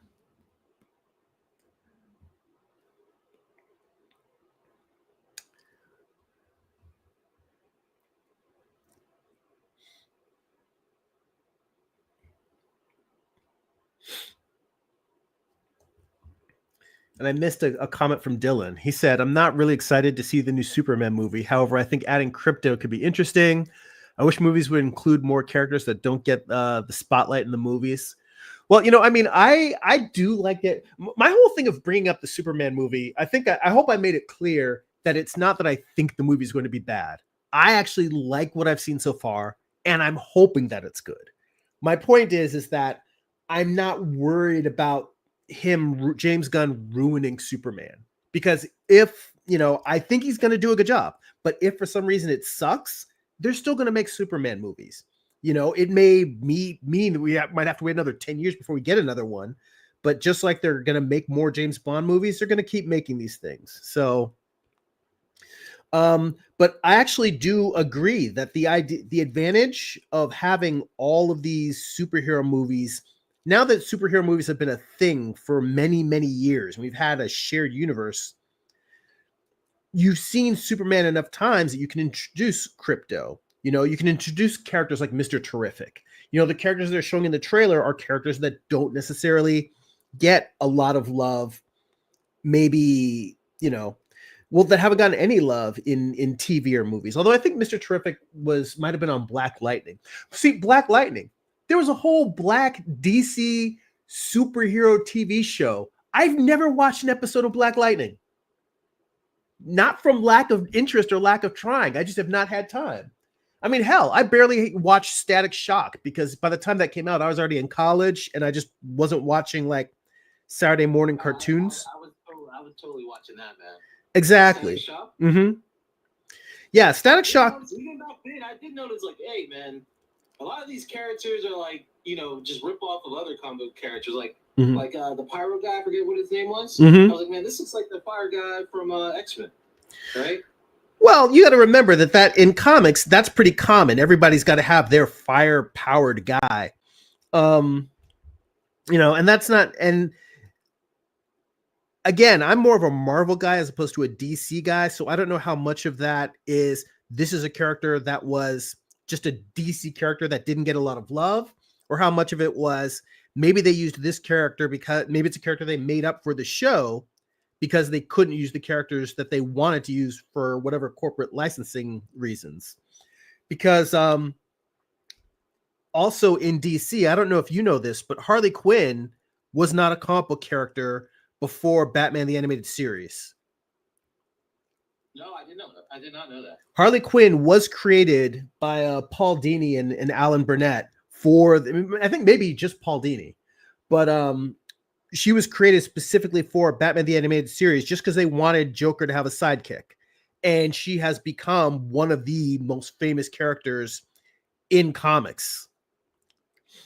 And I missed a comment from Dylan. He said, I'm not really excited to see the new Superman movie. However, I think adding crypto could be interesting. I wish movies would include more characters that don't get the spotlight in the movies. Well, I mean, I do like it. My whole thing of bringing up the Superman movie, I hope I made it clear that it's not that I think the movie is going to be bad. I actually like what I've seen so far, and I'm hoping that it's good. My point is that I'm not worried about James Gunn, ruining Superman, because if I think he's going to do a good job, but if for some reason it sucks, they're still going to make Superman movies. It may mean that we might have to wait another 10 years before we get another one, but just like they're going to make more James Bond movies, they're going to keep making these things. So but I actually do agree that the advantage of having all of these superhero movies, now that superhero movies have been a thing for many, many years, and we've had a shared universe, you've seen Superman enough times that you can introduce crypto. You can introduce characters like Mr. Terrific. The characters they're showing in the trailer are characters that don't necessarily get a lot of love. Maybe, that haven't gotten any love in TV or movies. Although I think Mr. Terrific might have been on Black Lightning. See, Black Lightning, there was a whole Black DC superhero TV show. I've never watched an episode of Black Lightning. Not from lack of interest or lack of trying. I just have not had time. I mean, hell, I barely watched Static Shock because by the time that came out, I was already in college and I just wasn't watching like Saturday morning cartoons. I was totally watching that, man. Exactly. Mm-hmm. Yeah, Static Shock. Even back then, I did notice, like, hey, man, a lot of these characters are like, just rip off of other comic book characters, like the pyro guy. I forget what his name was. Mm-hmm. I was like, man, this looks like the fire guy from X-Men, right? Well, you got to remember that in comics, that's pretty common. Everybody's got to have their fire-powered guy, and that's not. And again, I'm more of a Marvel guy as opposed to a DC guy, so I don't know how much of that is. This is a character that was just a DC character that didn't get a lot of love, or how much of it was maybe they used this character because maybe it's a character they made up for the show, because they couldn't use the characters that they wanted to use for whatever corporate licensing reasons. Because also in DC, I don't know if you know this, but Harley Quinn was not a comic book character before Batman the Animated Series. No, I didn't know that. I did not know that. Harley Quinn was created by Paul Dini and Alan Burnett I think maybe just Paul Dini, but she was created specifically for Batman the Animated Series just because they wanted Joker to have a sidekick. And she has become one of the most famous characters in comics.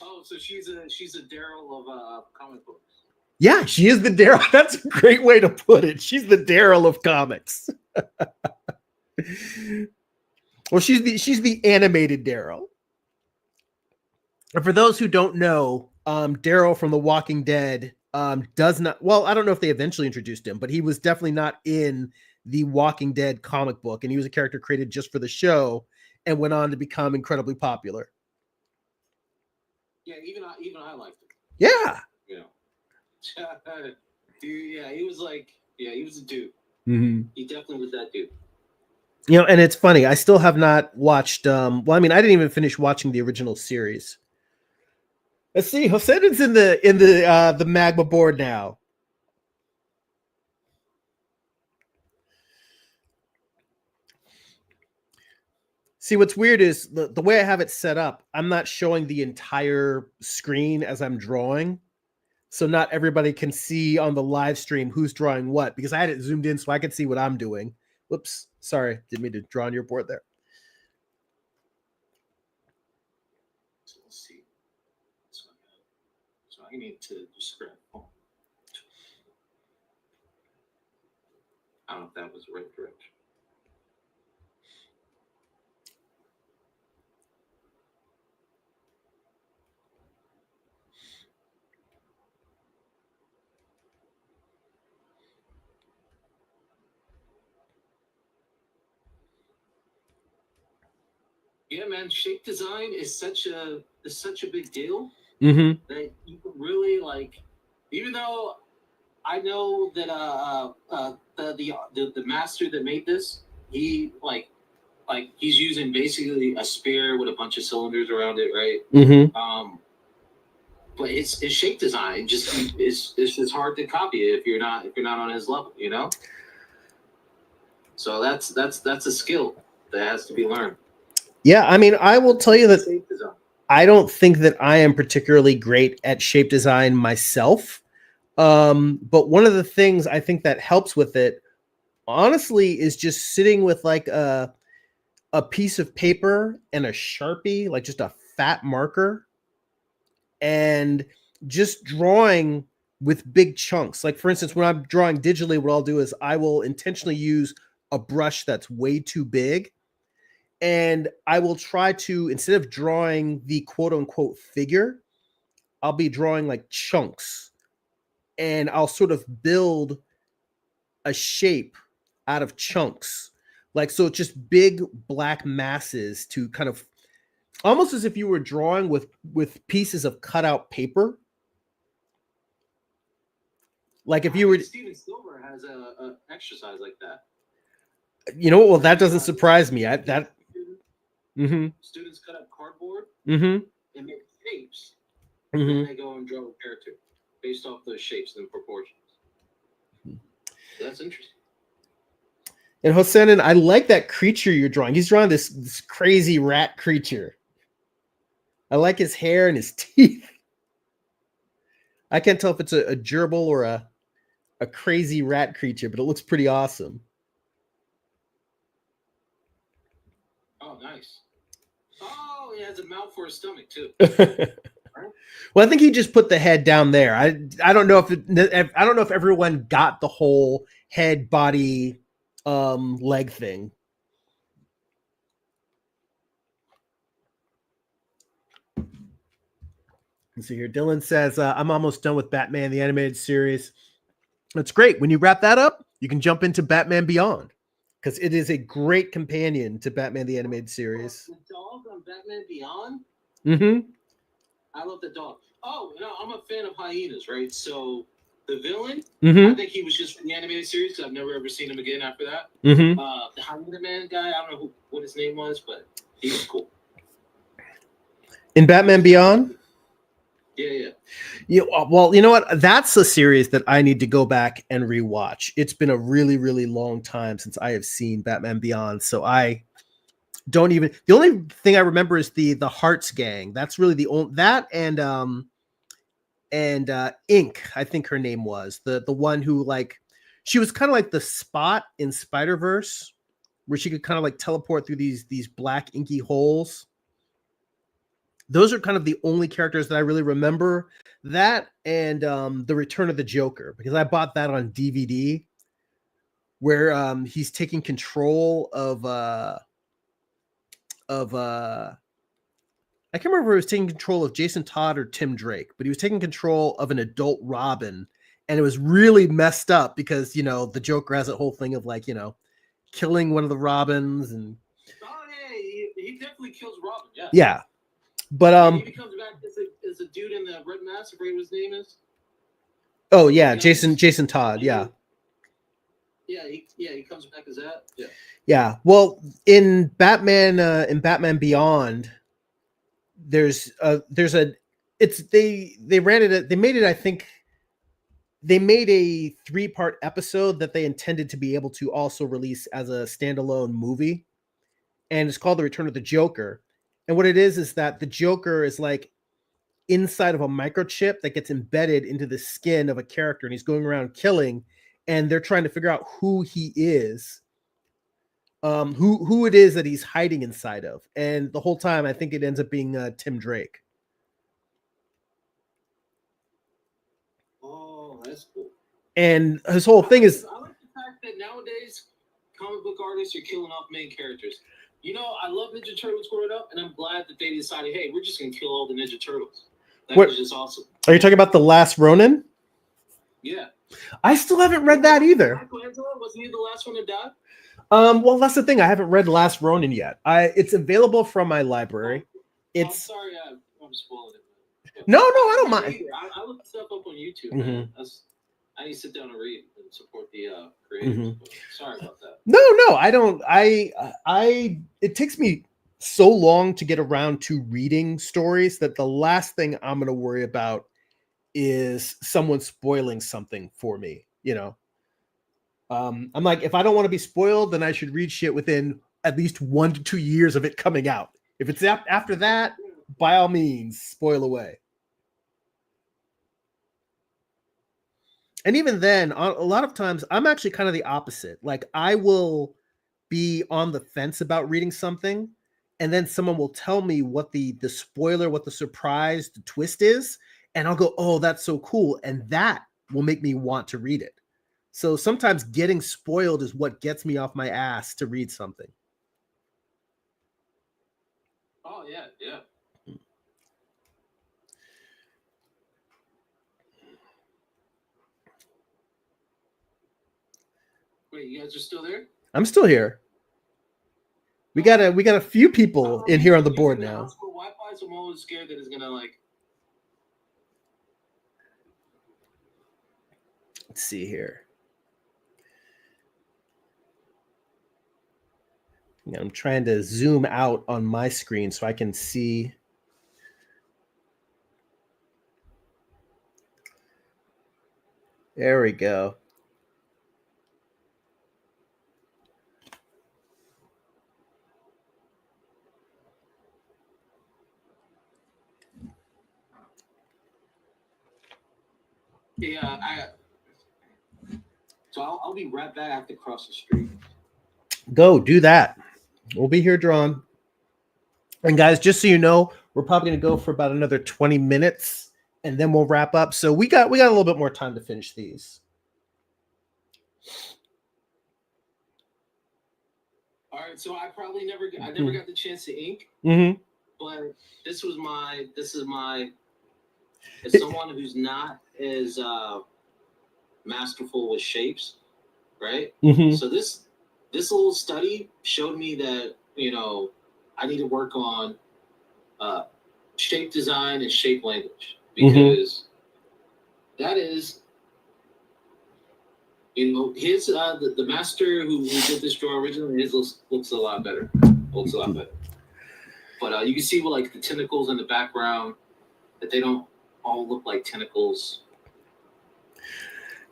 Oh, so she's a Daryl of comic books. Yeah, she is the Daryl. That's a great way to put it. She's the Daryl of comics. Well, she's the animated Daryl. And for those who don't know, Daryl from The Walking Dead does not. Well, I don't know if they eventually introduced him, but he was definitely not in the Walking Dead comic book, and he was a character created just for the show and went on to become incredibly popular. Yeah, even I liked him. Yeah. He was a dude. Mm-hmm. He definitely was that dude. And it's funny. I still have not watched. I didn't even finish watching the original series. Let's see. Hossein's in the magma board now. See, what's weird is the way I have it set up, I'm not showing the entire screen as I'm drawing. So not everybody can see on the live stream who's drawing what, because I had it zoomed in so I could see what I'm doing. Whoops. Sorry. Didn't mean to draw on your board there. So let's see. So I need to just grab. I don't know if that was the right direction. Yeah, man, shape design is such a big deal Mm-hmm. that you can really, like, even though I know that the master that made this, he like he's using basically a spear with a bunch of cylinders around it, right? Mm-hmm. But it's shape design it's just hard to copy if you're not on his level, you know. So that's a skill that has to be learned. Yeah, I mean, I will tell you that Shape design. I don't think that I am particularly great at shape design myself. But one of the things I think that helps with it, honestly, is just sitting with like a piece of paper and a Sharpie, like just a fat marker, and just drawing with big chunks. Like, for instance, when I'm drawing digitally, what I'll do is I will intentionally use a brush that's way too big. And I will try to, instead of drawing the quote unquote figure, I'll be drawing like chunks, and I'll sort of build a shape out of chunks. Like, so it's just big black masses to kind of almost as if you were drawing with pieces of cutout paper. Like if you were, Steven Silver has a exercise like that. you know what? Well, that doesn't surprise me. Students cut up cardboard and make shapes, mm-hmm. and they go and draw a character based off those shapes and proportions. So that's interesting. And Hossein, I like that creature you're drawing. He's drawing this crazy rat creature. I like his hair and his teeth. I can't tell if it's a gerbil or a crazy rat creature, but it looks pretty awesome. Oh, nice. Oh, he has a mouth for his stomach too. Well, I think he just put the head down there. I don't know if everyone got the whole head, body, leg thing. Let's see here. Dylan says, I'm almost done with Batman, the animated series. That's great. When you wrap that up, you can jump into Batman Beyond, because it is a great companion to Batman, the animated series. The dog on Batman Beyond? Mm-hmm. I love the dog. Oh, you know, I'm a fan of hyenas, right? So the villain, Mm-hmm. I think he was just in the animated series, because I've never ever seen him again after that. Mm-hmm. The hyena man guy, I don't know what his name was, but he was cool. In Batman Beyond? Yeah. Well, you know what? That's a series that I need to go back and rewatch. It's been a really, really long time since I have seen Batman Beyond, so I don't even. The only thing I remember is the Hearts gang. That's really the only that and Ink. I think her name was the one who, like, she was kind of like the Spot in Spider-Verse, where she could kind of like teleport through these black inky holes. Those are kind of the only characters that I really remember. That and The Return of the Joker, because I bought that on DVD, where he's taking control of I can't remember if he was taking control of Jason Todd or Tim Drake, but he was taking control of an adult Robin, and it was really messed up because, you know, the Joker has that whole thing of, like, you know, killing one of the Robins, and he definitely kills Robin. Yeah. But he becomes back as a dude in the red mask. I forget what his name is. Oh yeah, Jason Todd. Yeah. He comes back as that. Yeah. Well, in Batman Beyond, there's a they made it. I think they made a 3-part episode that they intended to be able to also release as a standalone movie, and it's called The Return of the Joker. And what it is that the Joker is like inside of a microchip that gets embedded into the skin of a character, and he's going around killing, and they're trying to figure out who he is, who it is that he's hiding inside of. And the whole time, I think it ends up being Tim Drake. Oh, that's cool. And his whole thing is, I like the fact that nowadays comic book artists are killing off main characters. You know, I love Ninja Turtles growing up, and I'm glad that they decided, hey, we're just going to kill all the Ninja Turtles. That was just awesome. Are you talking about The Last Ronin? Yeah. I still haven't read that either. Michelangelo, wasn't he the last one to die? Well, that's the thing. I haven't read Last Ronin yet. It's available from my library. I'm sorry, I'm spoiling it. No, I don't mind. I looked stuff up on YouTube. Mm-hmm. Man. I need to sit down and read and support the creators. But sorry about that. No, I don't. It takes me so long to get around to reading stories that the last thing I'm going to worry about is someone spoiling something for me. I'm like, if I don't want to be spoiled, then I should read shit within at least 1 to 2 years of it coming out. If it's after that, by all means, spoil away. And even then, a lot of times, I'm actually kind of the opposite. Like, I will be on the fence about reading something, and then someone will tell me what the spoiler, what the surprise, the twist is, and I'll go, oh, that's so cool. And that will make me want to read it. So sometimes getting spoiled is what gets me off my ass to read something. Oh, yeah. Wait, you guys are still there? I'm still here. We got a few people in here on the board now. Wi-Fi, so I'm always scared that it's gonna like. Let's see here. I'm trying to zoom out on my screen so I can see. There we go. Yeah, so I'll be right back. I have to cross the street. Go do that. We'll be here, drawn. And guys, just so you know, we're probably going to go for about another 20 minutes, and then we'll wrap up. So we got a little bit more time to finish these. All right, so I never got the chance to ink, but this is my. As someone who's not as masterful with shapes, right? So this little study showed me that I need to work on shape design and shape language, because that is his the master who did this drawing originally, his looks a lot better. But you can see with like the tentacles in the background that they don't all look like tentacles.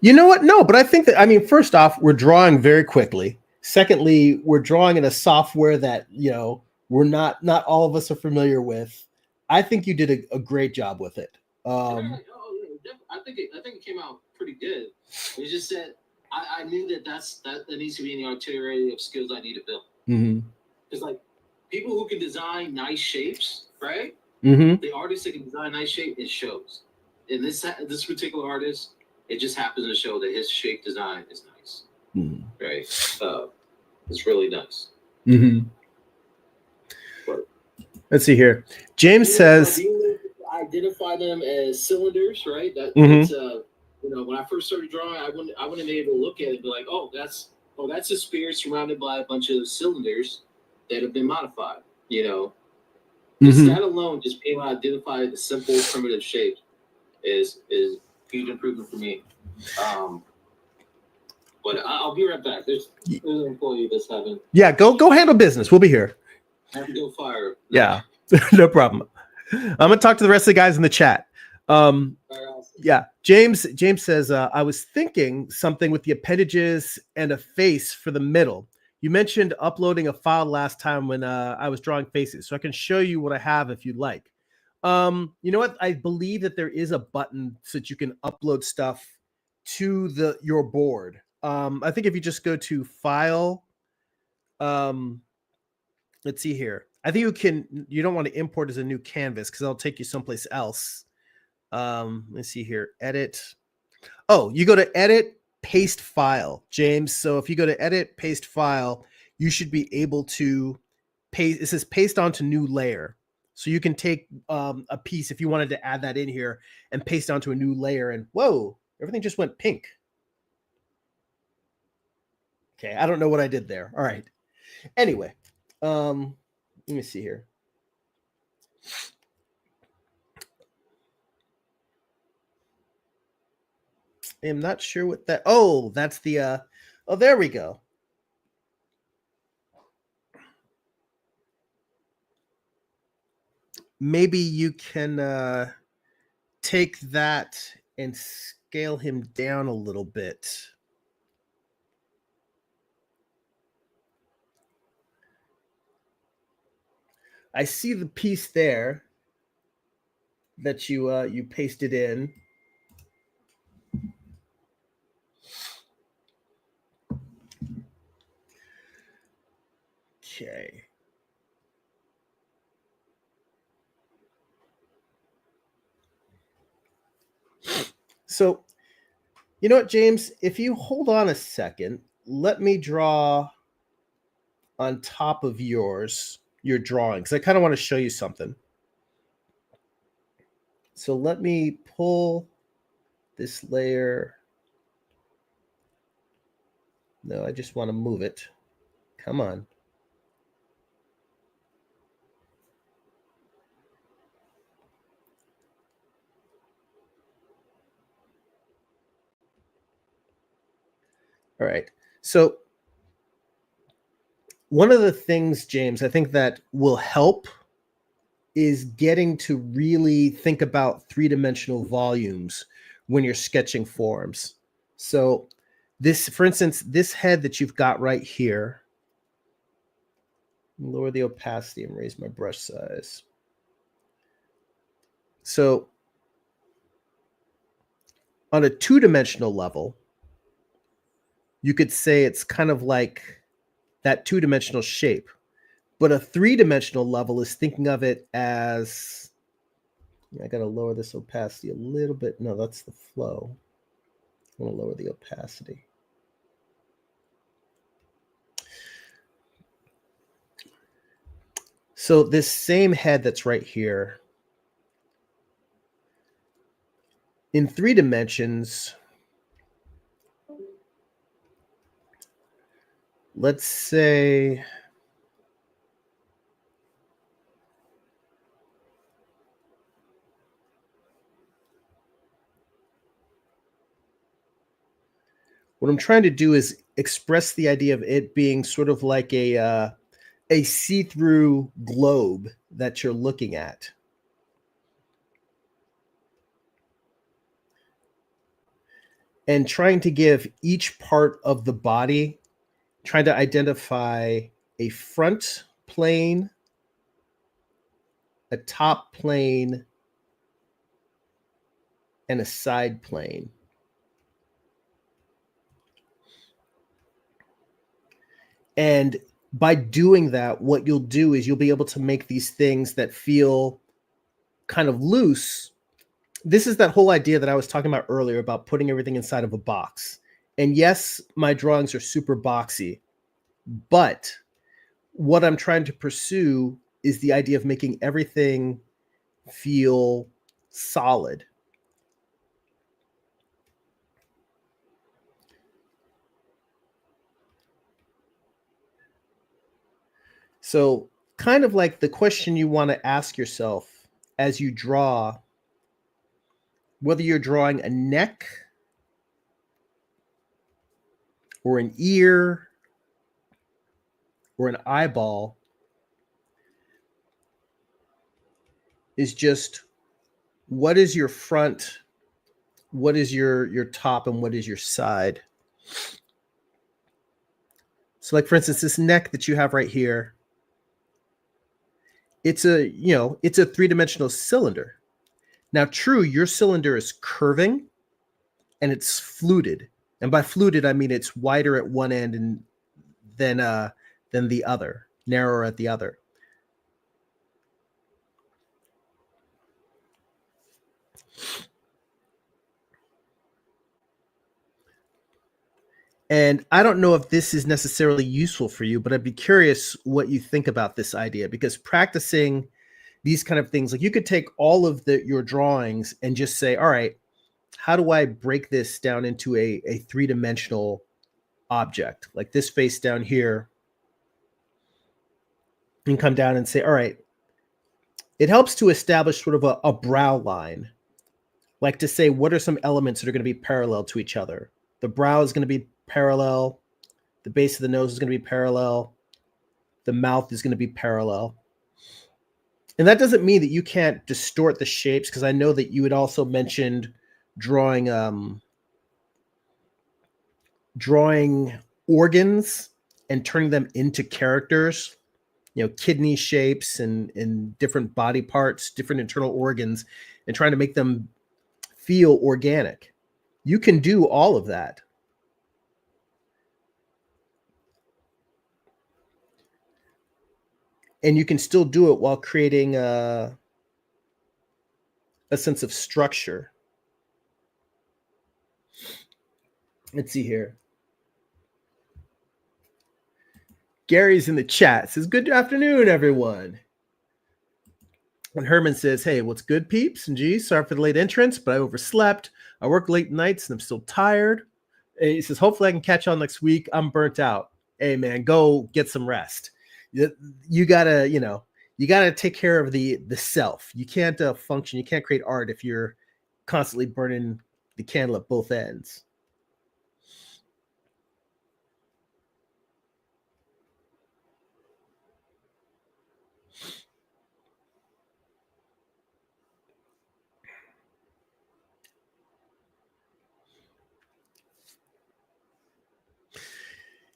You know what? No, but I think that, first off, we're drawing very quickly. Secondly, we're drawing in a software that, we're not all of us are familiar with. I think you did a great job with it. I think it came out pretty good. It's just that I knew that needs to be in the artillery of skills I need to build. It's like people who can design nice shapes, right? The artist that can design nice shape, it shows. And this particular artist, it just happens to show that his shape design is nice, right? It's really nice. But, let's see here. James says, identify them as cylinders, right? That's when I first started drawing, I wouldn't have been able to look at it and be like, that's a sphere surrounded by a bunch of cylinders that have been modified. Just that alone, just being able to identify the simple primitive shape is huge improvement for me. But I'll be right back. There's an employee that's having. Yeah, go handle business. We'll be here. I have to go fire. Yeah, no problem. I'm gonna talk to the rest of the guys in the chat. Yeah, James says, I was thinking something with the appendages and a face for the middle. You mentioned uploading a file last time when I was drawing faces, so I can show you what I have if you'd like. You know what? I believe that there is a button so that you can upload stuff to your board. I think if you just go to File, let's see here. I think you don't want to import as a new canvas because that'll take you someplace else. Let's see here. Edit. Oh, you go to Edit, Paste File, James. So if you go to Edit, Paste File, you should be able to paste. It says Paste onto New Layer. So you can take a piece if you wanted to add that in here and paste onto a new layer. And whoa, everything just went pink. Okay, I don't know what I did there. All right. Anyway, let me see here. am not sure what that. Oh, that's the. Oh, there we go. Maybe you can take that and scale him down a little bit. I see the piece there that you pasted in. Okay. So, you know what, James? If you hold on a second, let me draw on top of your drawing, because I kind of want to show you something. So let me pull this layer. No, I just want to move it. Come on. All right. So one of the things, James, I think that will help is getting to really think about three-dimensional volumes when you're sketching forms. So this, for instance, this head that you've got right here, lower the opacity and raise my brush size. So on a two-dimensional level, you could say it's kind of like that two-dimensional shape. But a three-dimensional level is thinking of it as, I got to lower this opacity a little bit. No, that's the flow. I want to lower the opacity. So this same head that's right here, in 3 dimensions, let's say, what I'm trying to do is express the idea of it being sort of like a see-through globe that you're looking at. And trying to give each part of the body, trying to identify a front plane, a top plane, and a side plane. And by doing that, what you'll do is you'll be able to make these things that feel kind of loose. This is that whole idea that I was talking about earlier about putting everything inside of a box. And yes, my drawings are super boxy, but what I'm trying to pursue is the idea of making everything feel solid. So kind of like the question you want to ask yourself as you draw, whether you're drawing a neck or an ear or an eyeball, is just what is your front, what is your top, and what is your side. So like, for instance, this neck that you have right here, it's a three-dimensional cylinder. Now, true, your cylinder is curving and it's fluted. And by fluted, I mean it's wider at one end and than the other, narrower at the other. And I don't know if this is necessarily useful for you, but I'd be curious what you think about this idea, because practicing these kind of things, like you could take all of your drawings and just say, all right, how do I break this down into a three-dimensional object? Like this face down here, and come down and say, all right, it helps to establish sort of a brow line like to say what are some elements that are going to be parallel to each other. The brow is going to be parallel. The base of the nose is going to be parallel. The mouth is going to be parallel. And that doesn't mean that you can't distort the shapes, because I know that you had also mentioned drawing organs and turning them into characters, kidney shapes and different body parts, different internal organs, and trying to make them feel organic. You can do all of that. And you can still do it while creating a sense of structure. Let's see here. Gary's in the chat, says, good afternoon, everyone. And Herman says, hey, what's good, peeps? And geez, sorry for the late entrance, but I overslept. I work late nights and I'm still tired. And he says, hopefully I can catch on next week. I'm burnt out. Hey, man, go get some rest. You gotta take care of the self. You can't function. You can't create art if you're constantly burning the candle at both ends.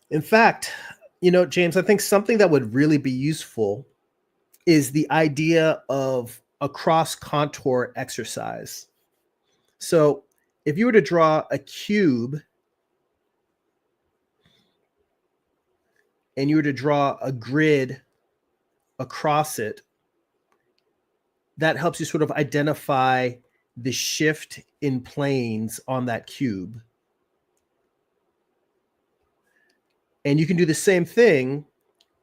In fact, James, I think something that would really be useful is the idea of a cross contour exercise. So if you were to draw a cube and you were to draw a grid across it, that helps you sort of identify the shift in planes on that cube. And you can do the same thing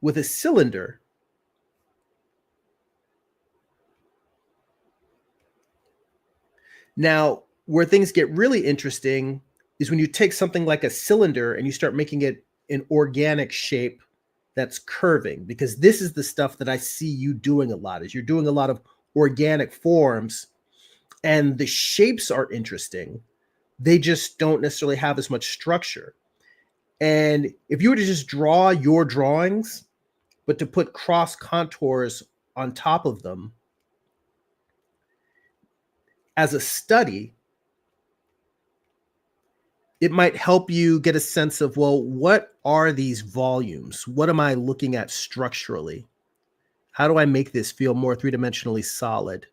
with a cylinder. Now, where things get really interesting is when you take something like a cylinder and you start making it an organic shape that's curving, because this is the stuff that I see you doing a lot, is you're doing a lot of organic forms, and the shapes are interesting. They just don't necessarily have as much structure. And if you were to just draw your drawings, but to put cross contours on top of them as a study, it might help you get a sense of, well, what are these volumes? What am I looking at structurally? How do I make this feel more three-dimensionally solid?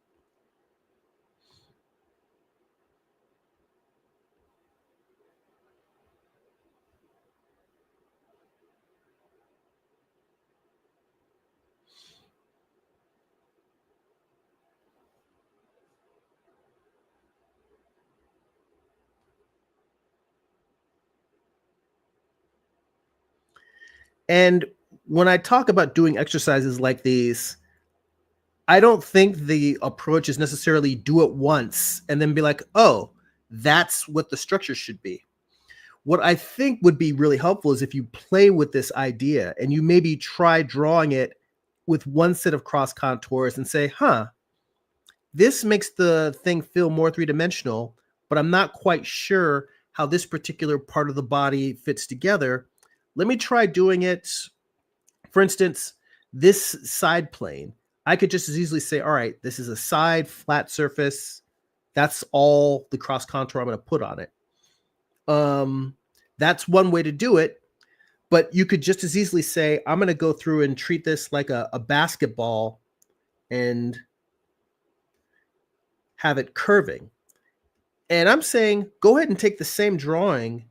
And when I talk about doing exercises like these, I don't think the approach is necessarily do it once and then be like, oh, that's what the structure should be. What I think would be really helpful is if you play with this idea and you maybe try drawing it with one set of cross contours and say, this makes the thing feel more three-dimensional, but I'm not quite sure how this particular part of the body fits together. Let me try doing it. For instance, this side plane, I could just as easily say, all right, this is a side flat surface. That's all the cross contour I'm going to put on it. That's one way to do it. But you could just as easily say, I'm going to go through and treat this like a basketball and have it curving. And I'm saying, go ahead and take the same drawing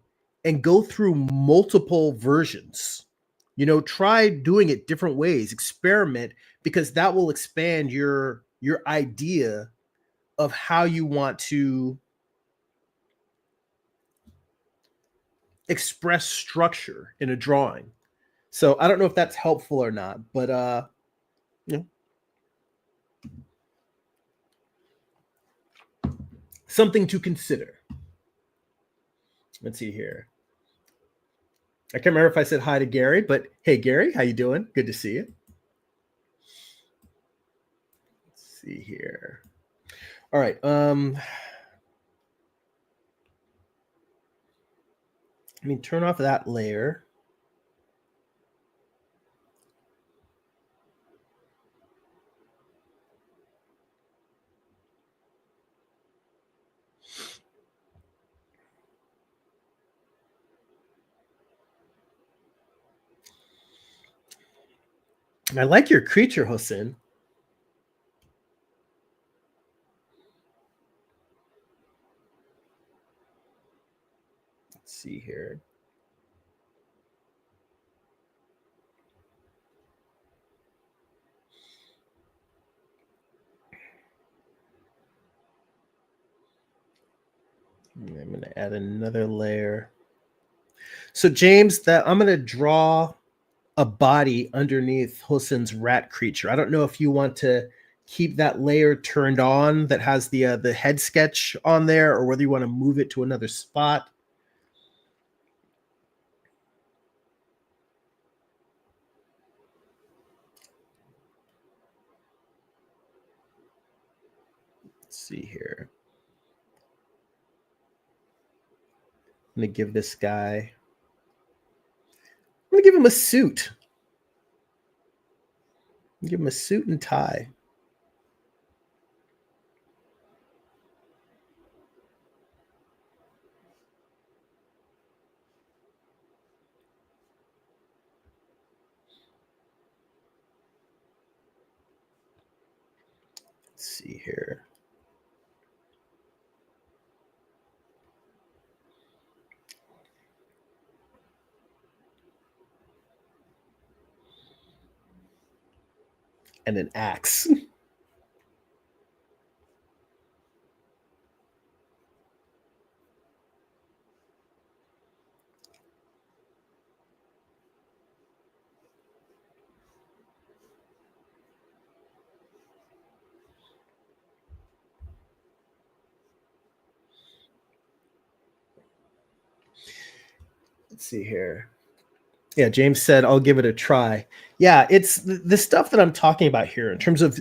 and go through multiple versions. Try doing it different ways, experiment, because that will expand your idea of how you want to express structure in a drawing. So I don't know if that's helpful or not, but something to consider. Let's see here. I can't remember if I said hi to Gary, but hey, Gary, how you doing? Good to see you. Let's see here. All right. Let me turn off that layer. I like your creature, Hossein. Let's see here. I'm going to add another layer. So James, that I'm going to draw a body underneath Hossein's rat creature. I don't know if you want to keep that layer turned on that has the head sketch on there, or whether you want to move it to another spot. Let's see here. I'm going to give this guy, I'm going to give him a suit. Give him a suit and tie. Let's see here. And an axe. Let's see here. Yeah, James said, I'll give it a try. Yeah, it's the stuff that I'm talking about here in terms of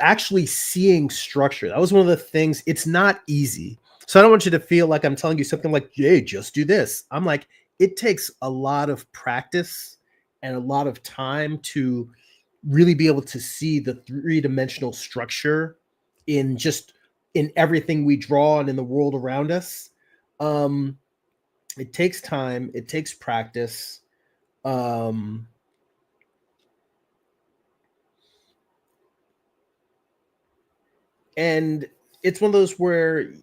actually seeing structure. That was one of the things. It's not easy. So I don't want you to feel like I'm telling you something like, hey, just do this. I'm like, it takes a lot of practice and a lot of time to really be able to see the three-dimensional structure in everything we draw and in the world around us. It takes time, it takes practice. And it's one of those where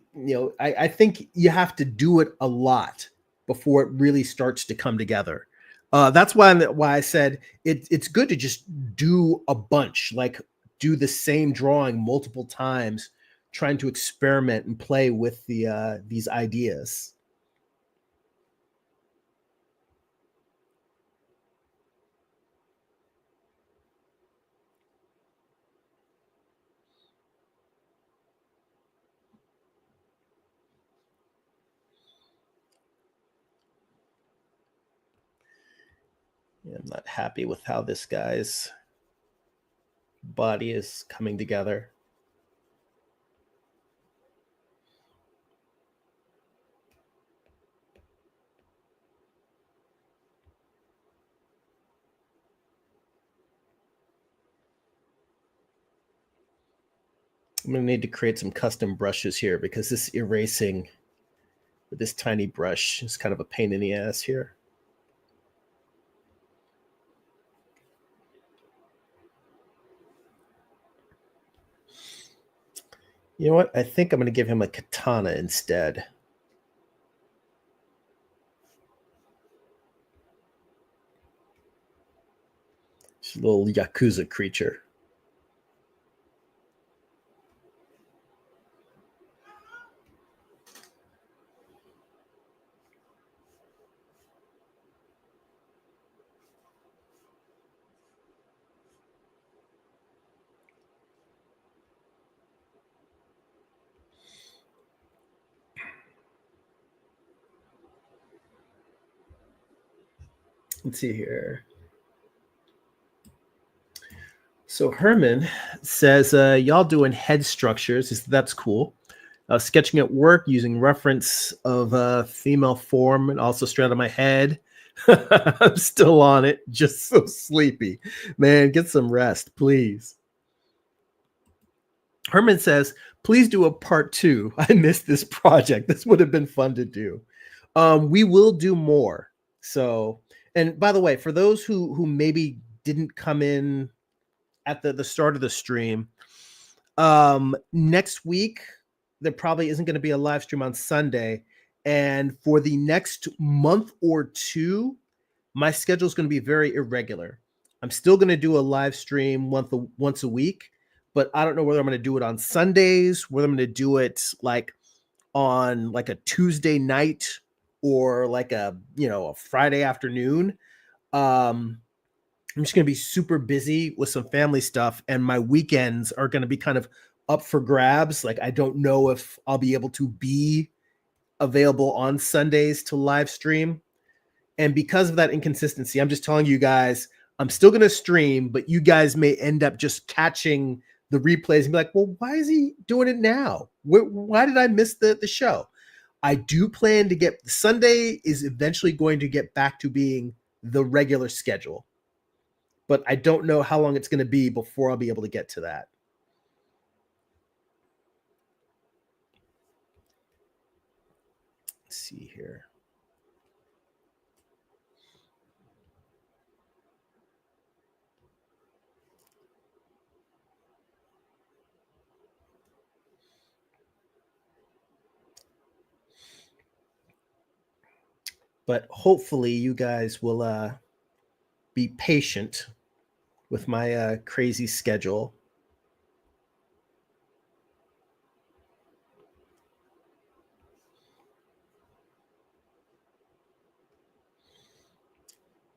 I think you have to do it a lot before it really starts to come together. That's why I said it's good to just do a bunch, like do the same drawing multiple times, trying to experiment and play with these ideas. Yeah, I'm not happy with how this guy's body is coming together. I'm going to need to create some custom brushes here because this erasing with this tiny brush is kind of a pain in the ass here. You know what? I think I'm going to give him a katana instead. It's a little Yakuza creature. Let's see here. So Herman says, y'all doing head structures. That's cool. Sketching at work using reference of a female form and also straight out of my head. I'm still on it, just so sleepy. Man, get some rest, please. Herman says, please do a part 2. I missed this project. This would have been fun to do. We will do more. So, and by the way, for those who maybe didn't come in at the start of the stream, next week, there probably isn't going to be a live stream on Sunday. And for the next month or two, my schedule is going to be very irregular. I'm still going to do a live stream once a week, but I don't know whether I'm going to do it on Sundays, whether I'm going to do it like on like a Tuesday night or like a Friday afternoon. I'm just going to be super busy with some family stuff, and my weekends are going to be kind of up for grabs. Like, I don't know if I'll be able to be available on Sundays to live stream. And because of that inconsistency, I'm just telling you guys, I'm still going to stream, but you guys may end up just catching the replays and be like, well, why is he doing it now? Why did I miss the show? I do plan to get Sunday is eventually going to get back to being the regular schedule, but I don't know how long it's going to be before I'll be able to get to that. Let's see here. But hopefully you guys will be patient with my crazy schedule.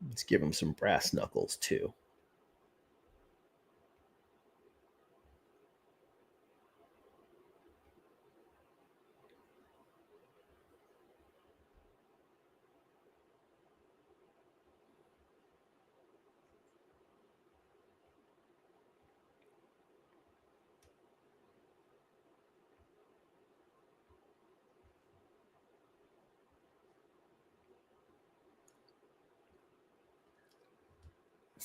Let's give him some brass knuckles too.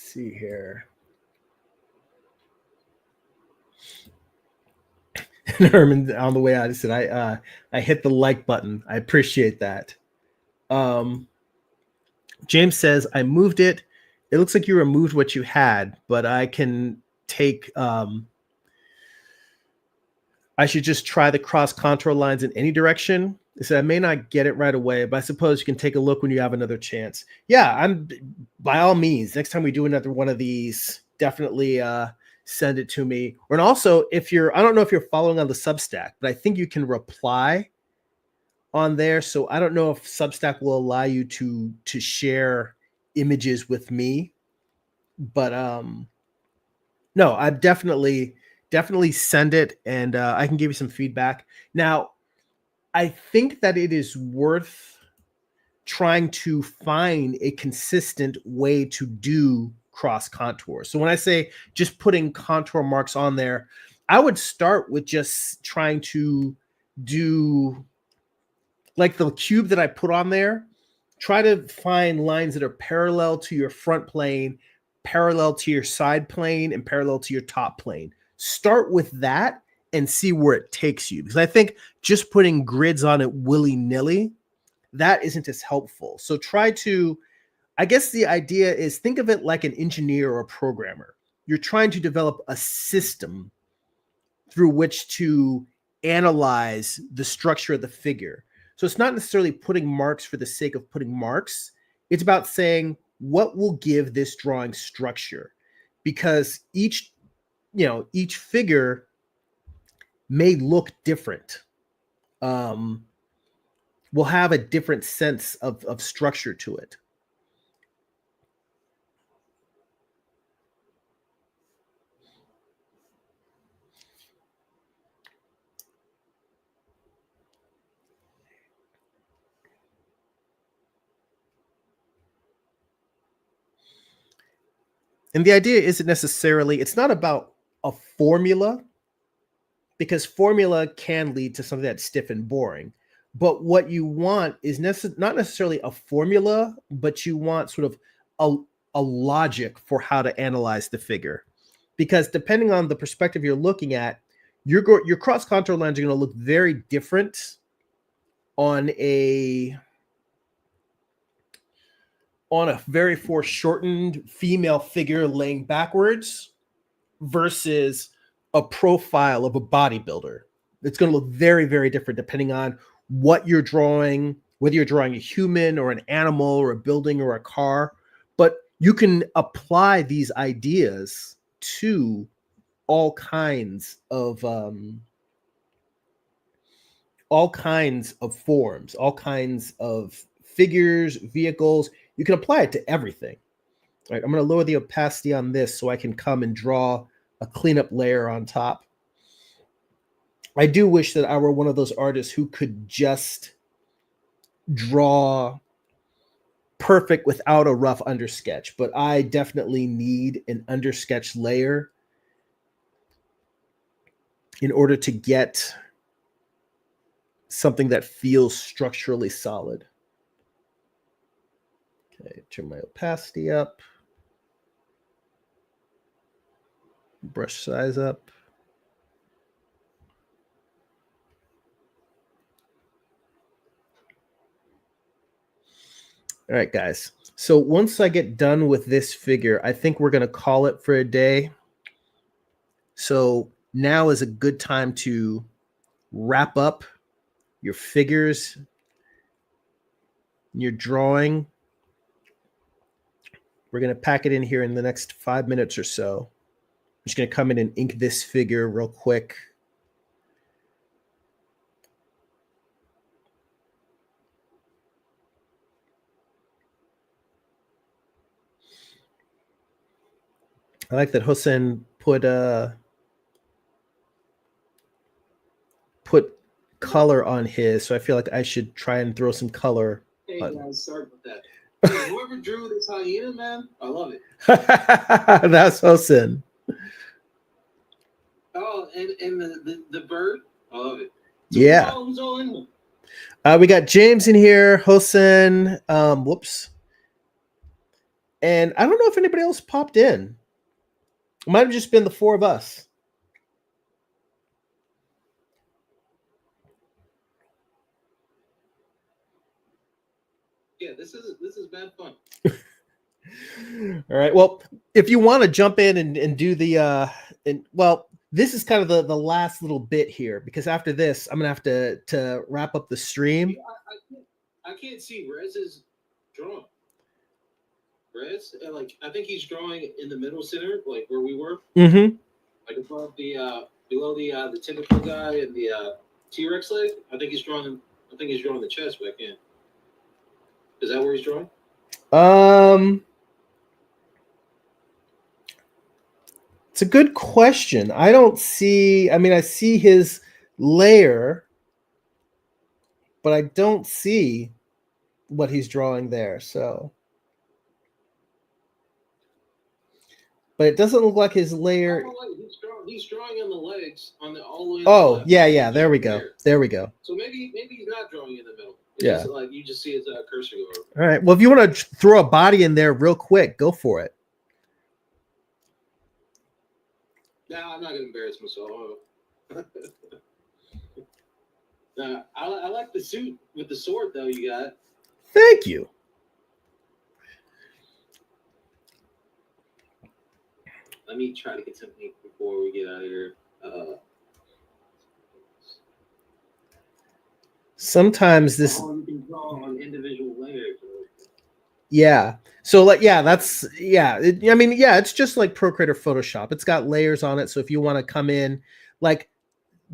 Let's see here. And Herman, on the way out, he said, I hit the like button. I appreciate that. James says, I moved it. It looks like you removed what you had, but I can take, I should just try the cross contour lines in any direction. He said, I may not get it right away, but I suppose you can take a look when you have another chance. Yeah, I'm by all means. Next time we do another one of these, definitely send it to me. And also, if you're, I don't know if you're following on the Substack, but I think you can reply on there. So I don't know if Substack will allow you to share images with me, but no, I definitely send it, and I can give you some feedback. Now, I think that it is worth trying to find a consistent way to do cross contour. So when I say just putting contour marks on there, I would start with just trying to do like the cube that I put on there. Try to find lines that are parallel to your front plane, parallel to your side plane, and parallel to your top plane. Start with that and see where it takes you. Because I think just putting grids on it willy-nilly, that isn't as helpful. So try to, I guess the idea is, think of it like an engineer or a programmer. You're trying to develop a system through which to analyze the structure of the figure. So it's not necessarily putting marks for the sake of putting marks. It's about saying, what will give this drawing structure? Because each figure may look different. Will have a different sense of structure to it. And the idea isn't necessarily, it's not about a formula. because formula can lead to something that's stiff and boring. But what you want is not necessarily a formula, but you want sort of a logic for how to analyze the figure. Because depending on the perspective you're looking at, your cross contour lines are going to look very different on a very foreshortened female figure laying backwards versus a profile of a bodybuilder. It's going to look very, very different depending on what you're drawing, whether you're drawing a human or an animal or a building or a car. But you can apply these ideas to all kinds of forms, all kinds of figures, vehicles. You can apply it to everything. All right, I'm going to lower the opacity on this so I can come and draw a cleanup layer on top. I do wish that I were one of those artists who could just draw perfect without a rough undersketch, but I definitely need an undersketch layer in order to get something that feels structurally solid. Okay, turn my opacity up. Brush size up. All right, guys. So once I get done with this figure, I think we're going to call it for a day. So now is a good time to wrap up your figures, your drawing. We're going to pack it in here in the next 5 minutes or so. I'm just going to come in and ink this figure real quick. I like that Hossein put color on his, so I feel like I should try and throw some color. Hey guys, sorry about that. Hey, whoever drew this hyena, man, I love it. That's Hossein. Oh, and the bird, I love it. So Yeah. who's all in there? We got James in here, Hossein. Whoops. And I don't know if anybody else popped in. It might have just been the four of us. Yeah, this is bad fun. All right. Well, if you want to jump in and do the this is kind of the last little bit here, because after this, I'm gonna have to wrap up the stream. I can't see Rez's drawing. Rez, like I think he's drawing in the middle center, like where we were. Mm-hmm. Like above below the tentacle guy and the T-Rex leg. I think he's drawing the chest, but I can't. Is that where he's drawing? It's a good question. I don't see. I mean, I see his layer, but I don't see what he's drawing there. So, but it doesn't look like his layer. He's drawing on the legs on the all the way. Oh, yeah. There we go. There we go. So maybe he's not drawing in the middle. It's yeah. Just like you just see his cursor go over. All right. Well, if you want to throw a body in there real quick, go for it. No, I'm not gonna embarrass myself. I like the suit with the sword though. You got. Thank you. Let me try to get something before we get out of here. Sometimes this. You can draw on individual layers. Yeah. So like, that's it's just like Procreate or Photoshop. It's got layers on it. So if you want to come in, like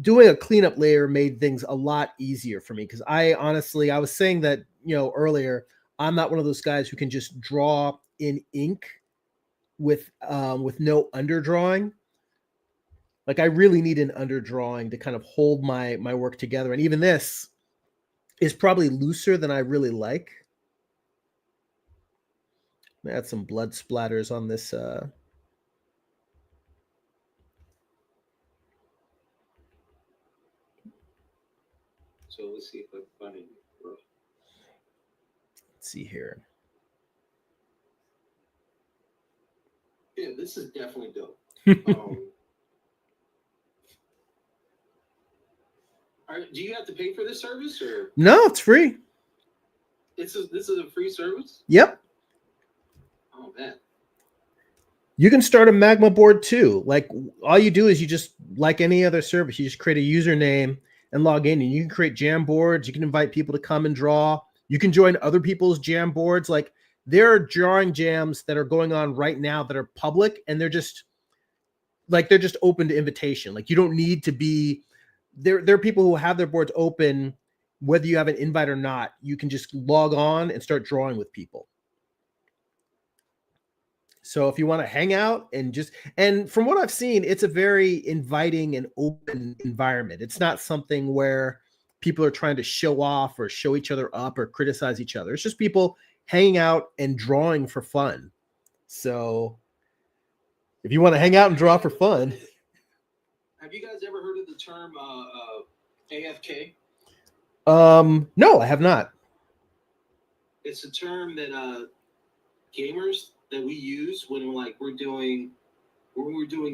doing a cleanup layer made things a lot easier for me. Because I was saying that, earlier, I'm not one of those guys who can just draw in ink with no underdrawing. Like I really need an underdrawing to kind of hold my work together. And even this is probably looser than I really like. Add some blood splatters on this. see if I can find it. Let's see here. Yeah, this is definitely dope. Do you have to pay for this service, or No, it's free. this is a free service? Yep. Oh man. You can start a Magma board too. Like all you do is you just, like any other service, you just create a username and log in, and you can create jam boards. You can invite people to come and draw. You can join other people's jam boards. Like there are drawing jams that are going on right now that are public, and they're just open to invitation. Like you don't need to be there. There are people who have their boards open, whether you have an invite or not. You can just log on and start drawing with people. So if you want to hang out and from what I've seen, it's a very inviting and open environment. It's not something where people are trying to show off or show each other up or criticize each other. It's just people hanging out and drawing for fun. So if you want to hang out and draw for fun. Have you guys ever heard of the term AFK? No, I have not. It's a term that gamers that we use when we're doing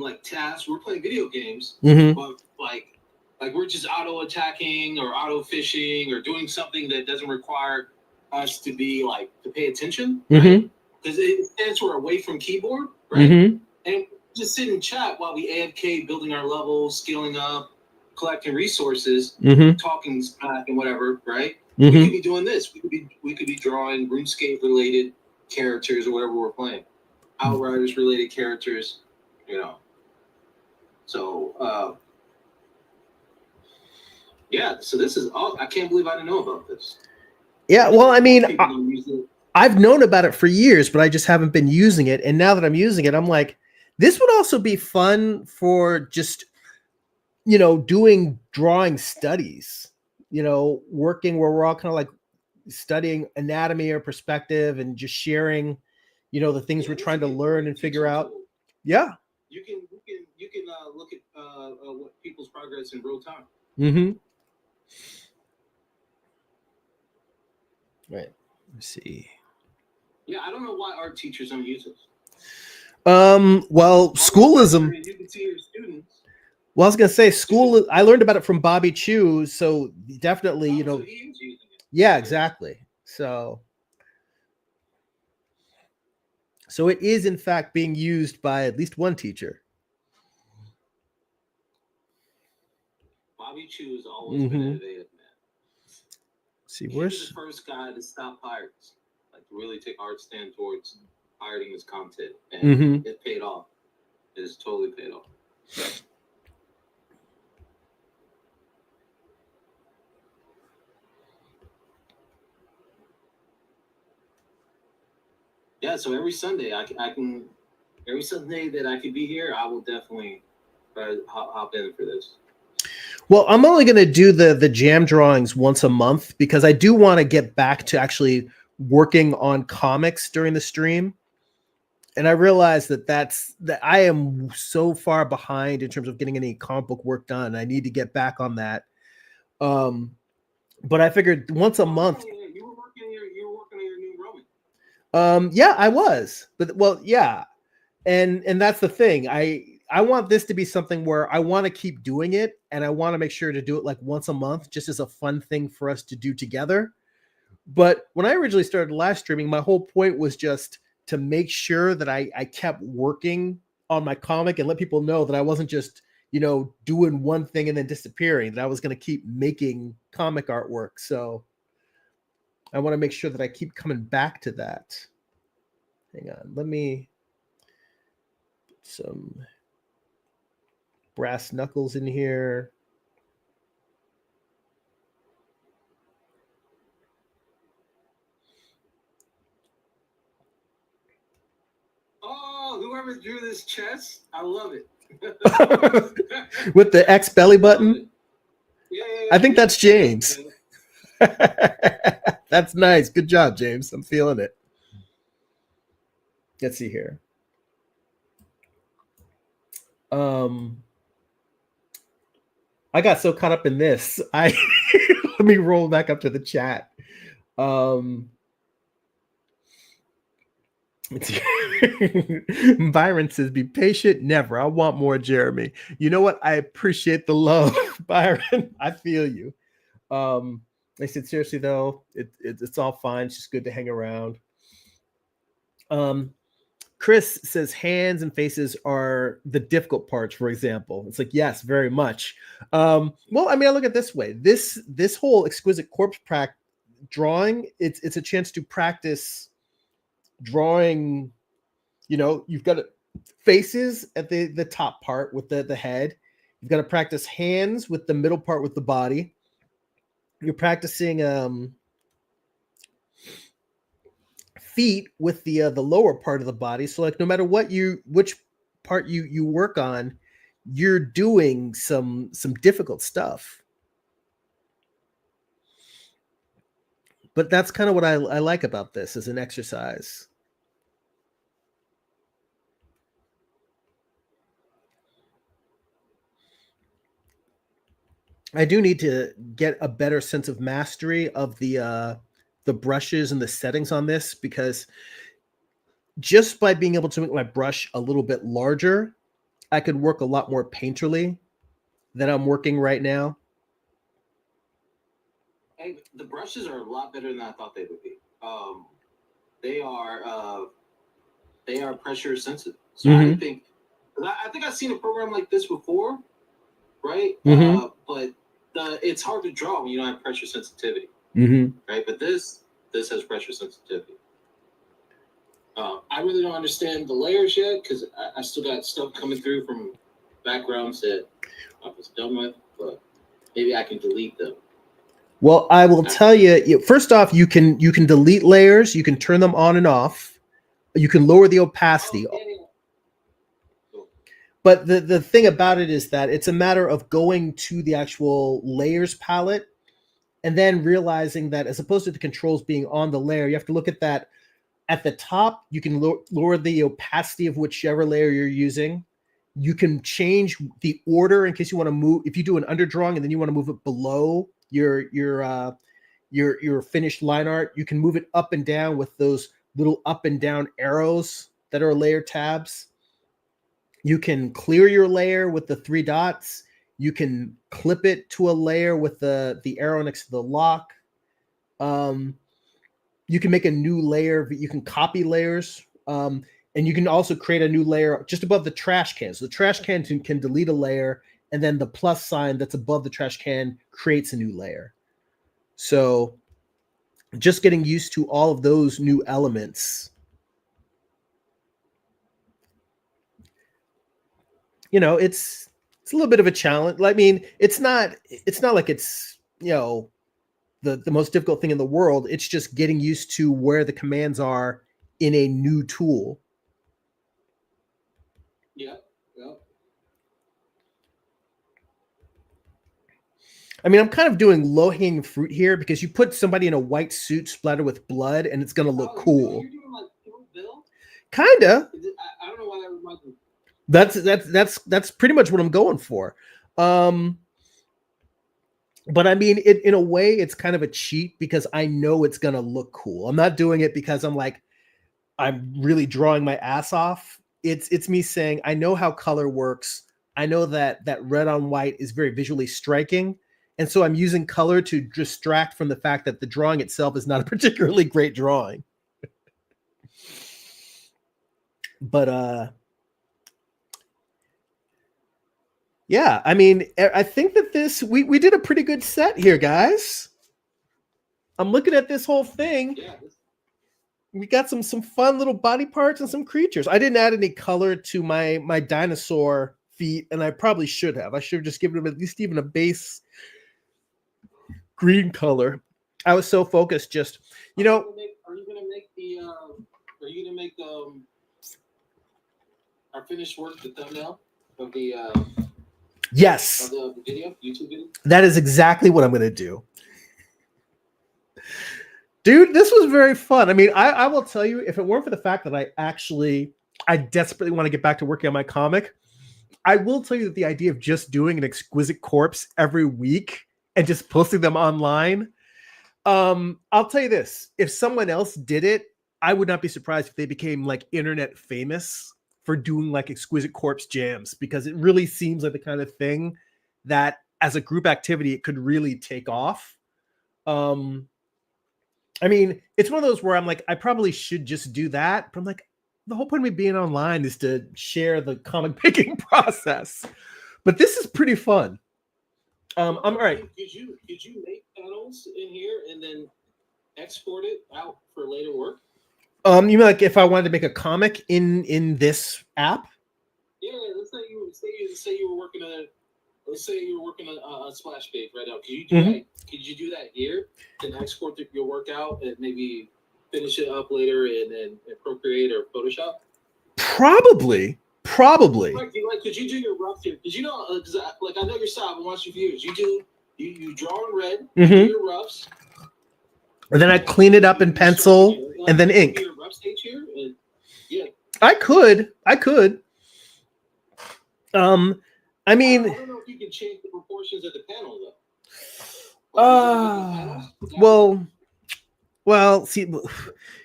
like tasks. We're playing video games, but like we're just auto attacking or auto fishing or doing something that doesn't require us to be to pay attention, right? Because it stands for away from keyboard, right? And just sit and chat while we AFK, building our levels, scaling up, collecting resources, talking smack and whatever, right? We could be doing this. We could be drawing RuneScape related characters or whatever we're playing, Outriders related characters, So yeah, so this is all. I can't believe I didn't know about this. Yeah, well, I mean, I've known about it for years, but I just haven't been using it. And now that I'm using it, I'm like, this would also be fun for just, doing drawing studies, working where we're all kind of like studying anatomy or perspective and just sharing, the things we're trying to learn and figure out. Yeah. You can look at what people's progress in real time. Right. Let's see. Yeah, I don't know why art teachers don't use this. Well, schoolism. You can see your students. Well, I was gonna say school. I learned about it from Bobby Chu, so definitely, So he is using it. Yeah, exactly. So it is in fact being used by at least one teacher. Bobby Chu has always been innovative, man. See, he was the first guy to stop pirates, to really take hard stand towards pirating his content, and it paid off. It has totally paid off. Yeah, so every Sunday every Sunday that I could be here, I will definitely hop in for this. Well, I'm only going to do the jam drawings once a month because I do want to get back to actually working on comics during the stream. And I realize that I am so far behind in terms of getting any comic book work done. I need to get back on that. But I figured once a month. You were working on your new Roman. Yeah, I was, but yeah. And that's the thing. I want this to be something where I want to keep doing it, and I want to make sure to do it once a month, just as a fun thing for us to do together. But when I originally started live streaming, my whole point was just to make sure that I kept working on my comic and let people know that I wasn't just, doing one thing and then disappearing, that I was going to keep making comic artwork. So I want to make sure that I keep coming back to that. Hang on. Let me put some brass knuckles in here. Oh, whoever drew this chest, I love it. With the X belly button? Yeah. I think that's James. That's nice. Good job, James. I'm feeling it. Let's see here. I got so caught up in this. I Let me roll back up to the chat. Byron says, be patient, never. I want more, Jeremy. You know what? I appreciate the love, Byron. I feel you. I said, seriously, though, it's all fine. It's just good to hang around. Chris says hands and faces are the difficult parts, for example. It's like, yes, very much. Well, I mean, I look at it this way. This whole exquisite corpse drawing, it's a chance to practice drawing. You know, you've got faces at the top part with the head. You've got to practice hands with the middle part with the body. You're practicing feet with the lower part of the body. So like no matter which part you work on, you're doing some difficult stuff. But that's kind of what I like about this as an exercise. I do need to get a better sense of mastery of the brushes and the settings on this, because just by being able to make my brush a little bit larger, I could work a lot more painterly than I'm working right now. Hey, the brushes are a lot better than I thought they would be. They are pressure sensitive. So I think I've seen a program like this before, right? But it's hard to draw when you don't have pressure sensitivity, right? But this has pressure sensitivity. I really don't understand the layers yet because I still got stuff coming through from backgrounds that I was done with, but maybe I can delete them. Well, I will tell you, first off, you can delete layers, you can turn them on and off, you can lower the opacity. But the thing about it is that it's a matter of going to the actual layers palette and then realizing that as opposed to the controls being on the layer, you have to look at that at the top. You can lower the opacity of whichever layer you're using. You can change the order in case you want to move. If you do an underdrawing and then you want to move it below your finished line art, you can move it up and down with those little up and down arrows that are layer tabs. You can clear your layer with the 3 dots. You can clip it to a layer with the arrow next to the lock. You can make a new layer. You can copy layers. And you can also create a new layer just above the trash can. So the trash can can delete a layer, and then the plus sign that's above the trash can creates a new layer. So just getting used to all of those new elements. You know, it's a little bit of a challenge. I mean, it's not like it's, you know, the most difficult thing in the world. It's just getting used to where the commands are in a new tool. Yeah. I mean, I'm kind of doing low-hanging fruit here because you put somebody in a white suit splattered with blood and it's going to look cool. You're doing like Kill Bill? Kinda. I don't know why that reminds me. That's pretty much what I'm going for. But I mean, in a way, it's kind of a cheat because I know it's going to look cool. I'm not doing it because I'm really drawing my ass off. It's me saying, I know how color works. I know that red on white is very visually striking. And so I'm using color to distract from the fact that the drawing itself is not a particularly great drawing. But, yeah, I mean, I think that we did a pretty good set here, guys. I'm looking at this whole thing. Yeah. We got some fun little body parts and some creatures. I didn't add any color to my dinosaur feet, and I probably should have. I should have just given them at least even a base green color. I was so focused, just, you know. Are you gonna make our finished work the thumbnail of the Yes. of the video, YouTube video? That is exactly what I'm going to do. Dude, this was very fun. I mean, I will tell you, if it weren't for the fact that I desperately want to get back to working on my comic, I will tell you that the idea of just doing an exquisite corpse every week and just posting them online. I'll tell you this, if someone else did it, I would not be surprised if they became like internet famous for doing like Exquisite Corpse jams, because it really seems like the kind of thing that as a group activity, it could really take off. I mean, it's one of those where I'm like, I probably should just do that. But I'm like, the whole point of me being online is to share the comic picking process. But this is pretty fun. I'm all right. Could you make panels in here and then export it out for later work? You mean like if I wanted to make a comic in this app? Yeah, let's say you were working on a splash page right now. Could you do that? Could you do that here and export your work out and maybe finish it up later in Procreate or Photoshop? Probably. Like, could you do your rough here? Because I know your style. I've watched your views. You draw in red. You do your roughs. And then I clean it up in pencil and then ink. Your rough stage here. Yeah. I could. I mean, I don't know if you can change the proportions of the panel though. Well, see,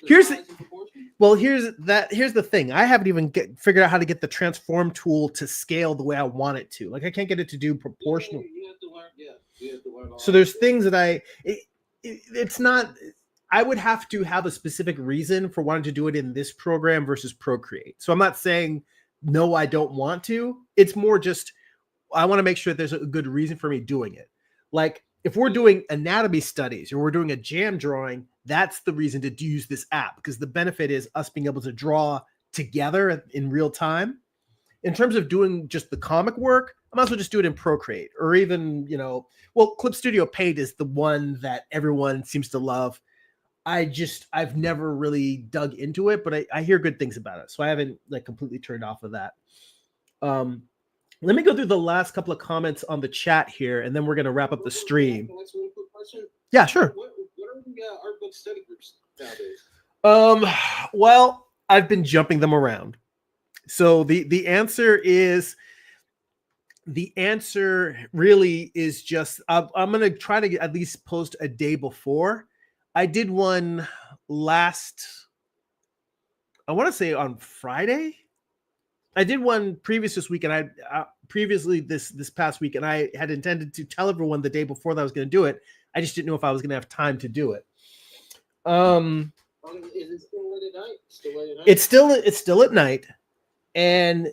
here's the thing. I haven't even figured out how to get the transform tool to scale the way I want it to. Like, I can't get it to do proportional. You have to learn. Yeah, you have to learn. So there's things that it's not. I would have to have a specific reason for wanting to do it in this program versus Procreate. So I'm not saying no, I don't want to. It's more just I want to make sure there's a good reason for me doing it. Like if we're doing anatomy studies or we're doing a jam drawing, that's the reason to use this app, because the benefit is us being able to draw together in real time. In terms of doing just the comic work, I might as well just do it in Procreate, or even, Clip Studio Paint is the one that everyone seems to love. I've never really dug into it, but I hear good things about it. So I haven't like completely turned off of that. Let me go through the last couple of comments on the chat here, and then we're going to wrap up the stream. Can I ask one quick question? Yeah, sure. What are the art book study groups nowadays? Well, I've been jumping them around. So the answer really is just I'm going to try to at least post a day before. I did one I want to say on Friday. I did one this week, and I previously this past week, and I had intended to tell everyone the day before that I was going to do it. I just didn't know if I was going to have time to do it. Is it still late at night? It's still at night, and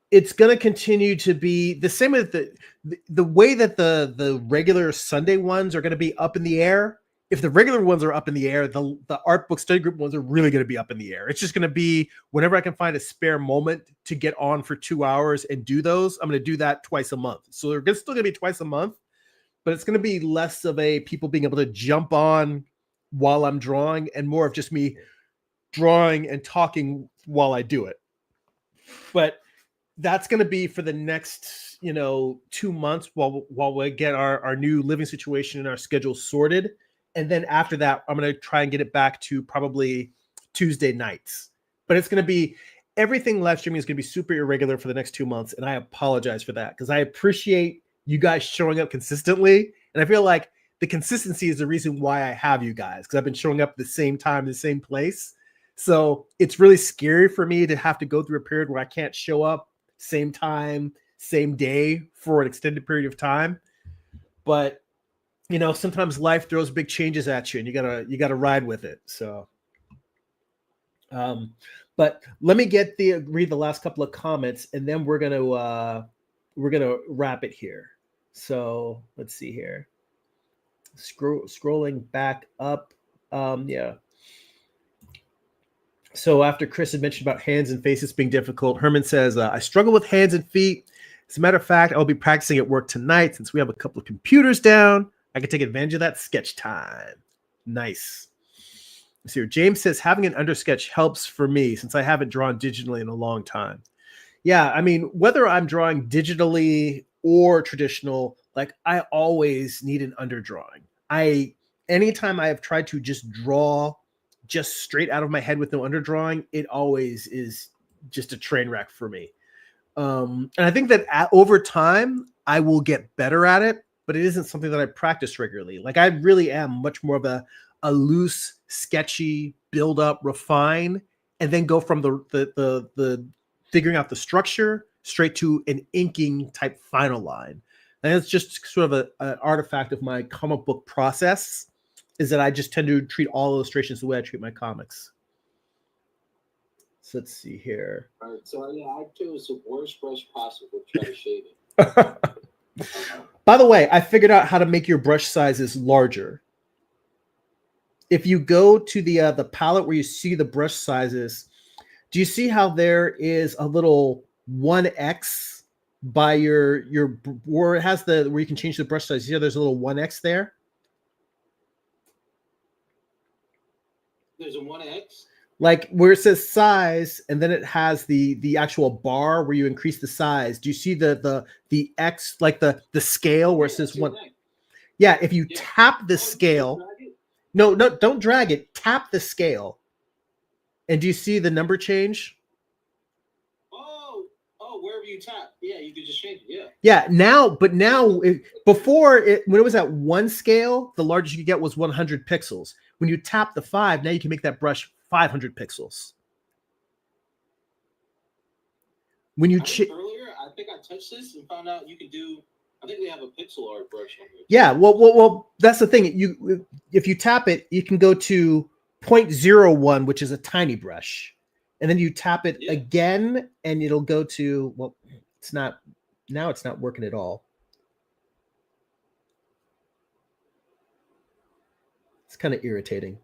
it's going to continue to be the same with the way that the regular Sunday ones are going to be up in the air. If the regular ones are up in the air, the art book study group ones are really going to be up in the air. It's just going to be whenever I can find a spare moment to get on for 2 hours and do those, I'm going to do that twice a month. So they're still going to be twice a month, but it's going to be less of a people being able to jump on while I'm drawing and more of just me drawing and talking while I do it. But that's going to be for the next, 2 months while we get our new living situation and our schedule sorted. And then after that, I'm going to try and get it back to probably Tuesday nights. But it's going to be everything live streaming is going to be super irregular for the next 2 months. And I apologize for that because I appreciate you guys showing up consistently. And I feel like the consistency is the reason why I have you guys, because I've been showing up at the same time, the same place. So it's really scary for me to have to go through a period where I can't show up same time, same day for an extended period of time. But sometimes life throws big changes at you and you gotta ride with it. So, but let me read the last couple of comments and then we're gonna wrap it here. So let's see here. Scrolling back up. Yeah. So after Chris had mentioned about hands and faces being difficult, Herman says, I struggle with hands and feet. As a matter of fact, I'll be practicing at work tonight since we have a couple of computers down. I can take advantage of that sketch time. Nice. Let's see here. James says, having an undersketch helps for me since I haven't drawn digitally in a long time. Yeah, I mean, whether I'm drawing digitally or traditional, like I always need an underdrawing. Anytime I have tried to just draw just straight out of my head with no underdrawing, it always is just a train wreck for me. And I think that over time, I will get better at it. but it isn't something that I practice regularly. Like I really am much more of a loose, sketchy, build up, refine, and then go from the figuring out the structure straight to an inking type final line. And it's just sort of an artifact of my comic book process, is that I just tend to treat all illustrations the way I treat my comics. So let's see here. All right, so yeah, I chose the worst brush possible to try to shade it. By the way, I figured out how to make your brush sizes larger. If you go to the palette where you see the brush sizes, do you see how there is a little 1x by your where it has where you can change the brush size? Yeah, there's a little 1x there. There's a 1x. Like where it says size, and then it has the actual bar where you increase the size. Do you see the X, like the scale where it says one? Yeah, if you tap the scale, no, don't drag it. Tap the scale, and do you see the number change? Oh, wherever you tap, yeah, you could just change it. Yeah. Yeah. Now, before when it was at one scale, the largest you could get was 100 pixels. When you tap the 5, now you can make that brush 500 pixels. When you earlier, I think I touched this and found out you could do. I think they have a pixel art brush on here. Yeah, well, that's the thing. If you tap it, you can go to 0.01, which is a tiny brush, and then you tap it again, and it'll go to it's not working at all. It's kind of irritating.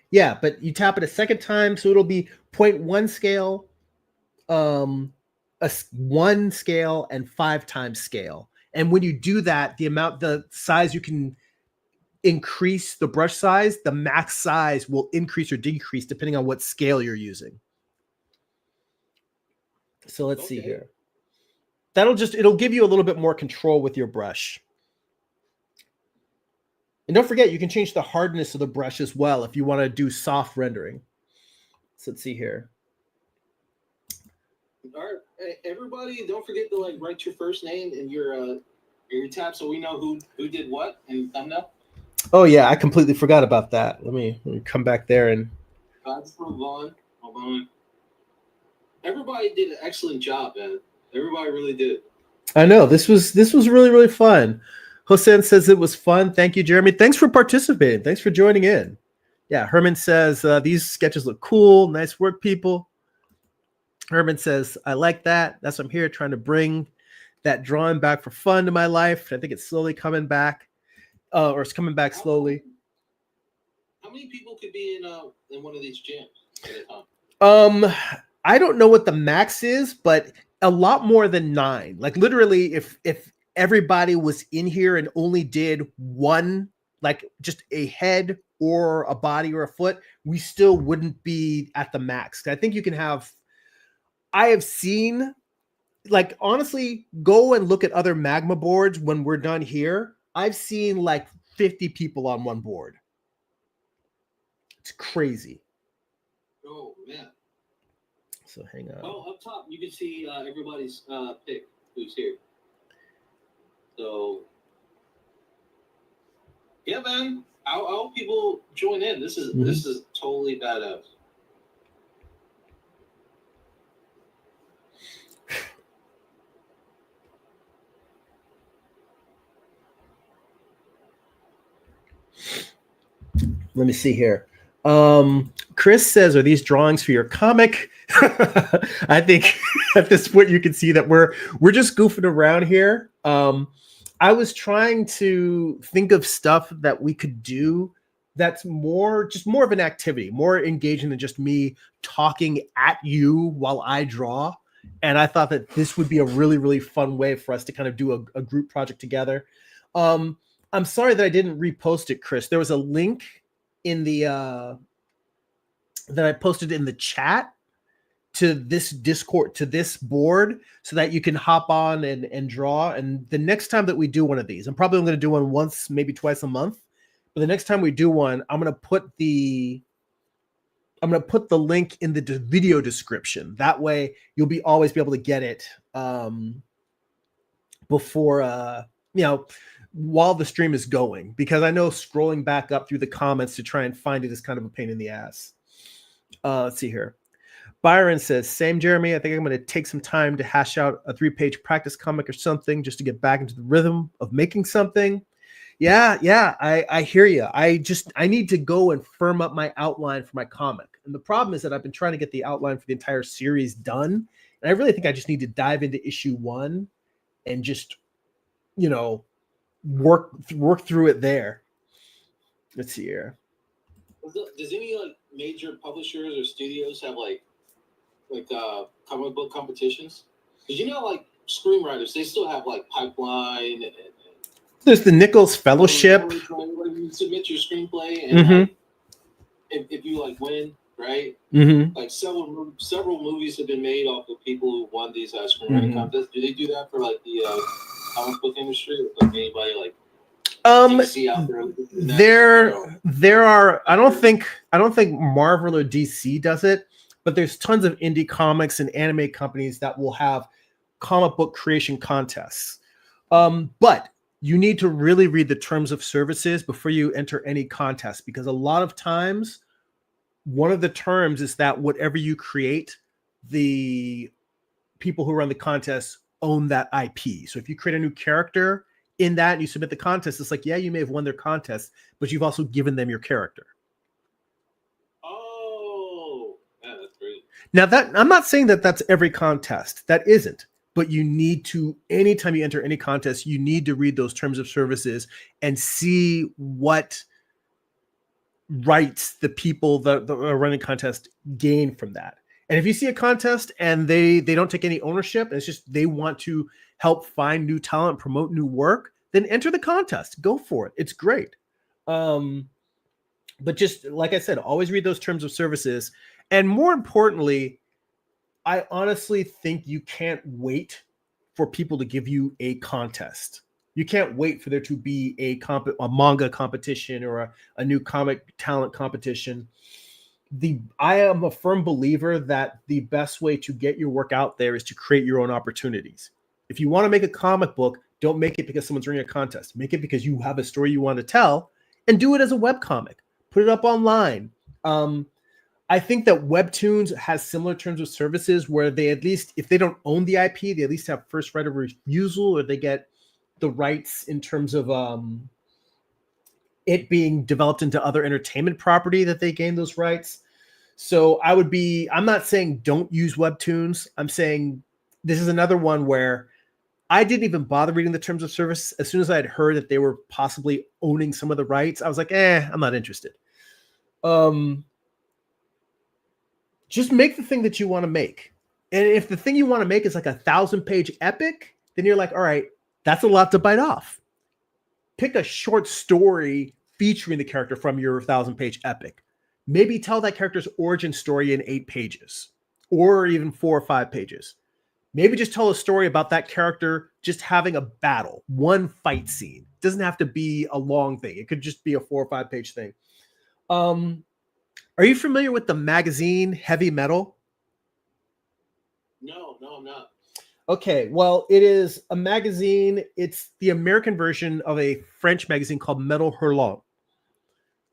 Yeah, but you tap it a second time, so it'll be 0.1 scale, a 1 scale, and 5 times scale. And when you do that, the size you can increase the brush size, the max size will increase or decrease depending on what scale you're using. So let's see here. It'll give you a little bit more control with your brush. And don't forget, you can change the hardness of the brush as well if you want to do soft rendering. So let's see here. All right, everybody, don't forget to write your first name and your tab so we know who did what in the thumbnail. Oh yeah, I completely forgot about that. Let me come back there and. Hold on. Everybody did an excellent job, man. Everybody really did. I know this was really, really fun. Hossein says it was fun. Thank you, Jeremy. Thanks for participating. Thanks for joining in. Yeah, Herman says these sketches look cool. Nice work, people. Herman says, I like that. That's what I'm here, trying to bring that drawing back for fun to my life. I think it's slowly coming back, or it's coming back slowly. How many people could be in one of these jams at a time? I don't know what the max is, but a lot more than 9. Like literally, if everybody was in here and only did one, like just a head or a body or a foot, we still wouldn't be at the max. I think you can have. I have seen, honestly, go and look at other magma boards when we're done here. I've seen 50 people on one board. It's crazy. Oh, man. So hang on. Oh, up top, you can see everybody's pick who's here. So, yeah, man. I hope people join in. This is totally badass. Let me see here. Chris says, are these drawings for your comic? I think at this point you can see that we're just goofing around here. I was trying to think of stuff that we could do that's more of an activity, more engaging than just me talking at you while I draw. And I thought that this would be a really, really fun way for us to kind of do a group project together. I'm sorry that I didn't repost it, Chris. There was a link in the that I posted in the chat to this Discord, to this board, so that you can hop on and draw. And the next time that we do one of these, I'm probably going to do one once, maybe twice a month. But the next time we do one, I'm going to put the I'm going to put the link in the video description. That way you'll always be able to get it before, while the stream is going, because I know scrolling back up through the comments to try and find it is kind of a pain in the ass. Let's see here. Byron says, same, Jeremy. I think I'm going to take some time to hash out a 3-page practice comic or something just to get back into the rhythm of making something. Yeah, I hear you. I need to go and firm up my outline for my comic. And the problem is that I've been trying to get the outline for the entire series done. And I really think I just need to dive into issue 1 and just, work through it there. Let's see here. Does any major publishers or studios have comic book competitions? Because screenwriters, they still have pipeline and there's the Nichols Fellowship. You submit your screenplay, and if you win, right? Mm-hmm. Several movies have been made off of people who won these screenwriting contests. Do they do that for the comic book industry? Anybody DC out there are. I don't think Marvel or DC does it, but there's tons of indie comics and anime companies that will have comic book creation contests. But you need to really read the terms of services before you enter any contest, because a lot of times one of the terms is that whatever you create, the people who run the contest own that IP. So if you create a new character in that and you submit the contest, it's yeah, you may have won their contest, but you've also given them your character. Oh, yeah, that's great. Now that I'm not saying that that's every contest. That isn't. But you need to, anytime you enter any contest, you need to read those terms of services and see what rights the people that are running contest gain from that. And if you see a contest and they don't take any ownership, and it's just they want to help find new talent, promote new work, then enter the contest. Go for it. It's great. But just like I said, always read those terms of services. And more importantly, I honestly think you can't wait for people to give you a contest. You can't wait for there to be a manga competition or a new comic talent competition. I am a firm believer that the best way to get your work out there is to create your own opportunities. If you want to make a comic book, don't make it because someone's running a contest. Make it because you have a story you want to tell, and do it as a webcomic. Put it up online. I think that Webtoons has similar terms of services where they, at least if they don't own the IP, they at least have first right of refusal, or they get the rights in terms of it being developed into other entertainment property, that they gain those rights. So I'm not saying don't use Webtoons. I'm saying this is another one where I didn't even bother reading the terms of service. As soon as I had heard that they were possibly owning some of the rights, I was like, I'm not interested. Just make the thing that you want to make. And if the thing you want to make is 1,000-page epic, then you're all right, that's a lot to bite off. Pick a short story featuring the character from your 1,000-page epic. Maybe tell that character's origin story in 8 pages, or even 4 or 5 pages. Maybe just tell a story about that character just having a battle, one fight scene. It doesn't have to be a long thing. It could just be a 4 or 5 page thing. Are you familiar with the magazine Heavy Metal? No, I'm not. Okay, well, it is a magazine. It's the American version of a French magazine called Metal Hurlant.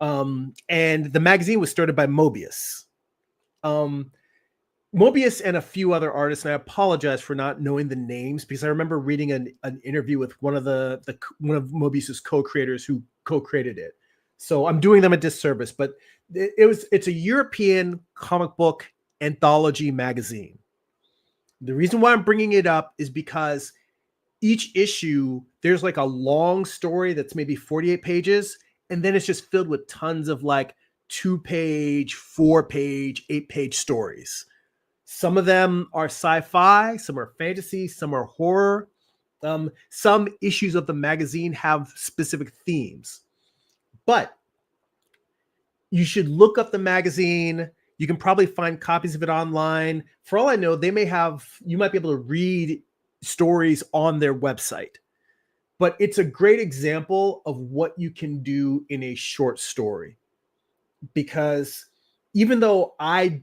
And the magazine was started by Mobius. Mobius and a few other artists, and I apologize for not knowing the names, because I remember reading an interview with one of Mobius's co-creators who co-created it. So I'm doing them a disservice, but it's a European comic book anthology magazine. The reason why I'm bringing it up is because each issue, there's a long story that's maybe 48 pages, and then it's just filled with tons of 2-page, 4-page, 8-page stories. Some of them are sci-fi, some are fantasy, some are horror. Some issues of the magazine have specific themes. But you should look up the magazine. You can probably find copies of it online. For all I know, you might be able to read stories on their website. But it's a great example of what you can do in a short story. Because even though I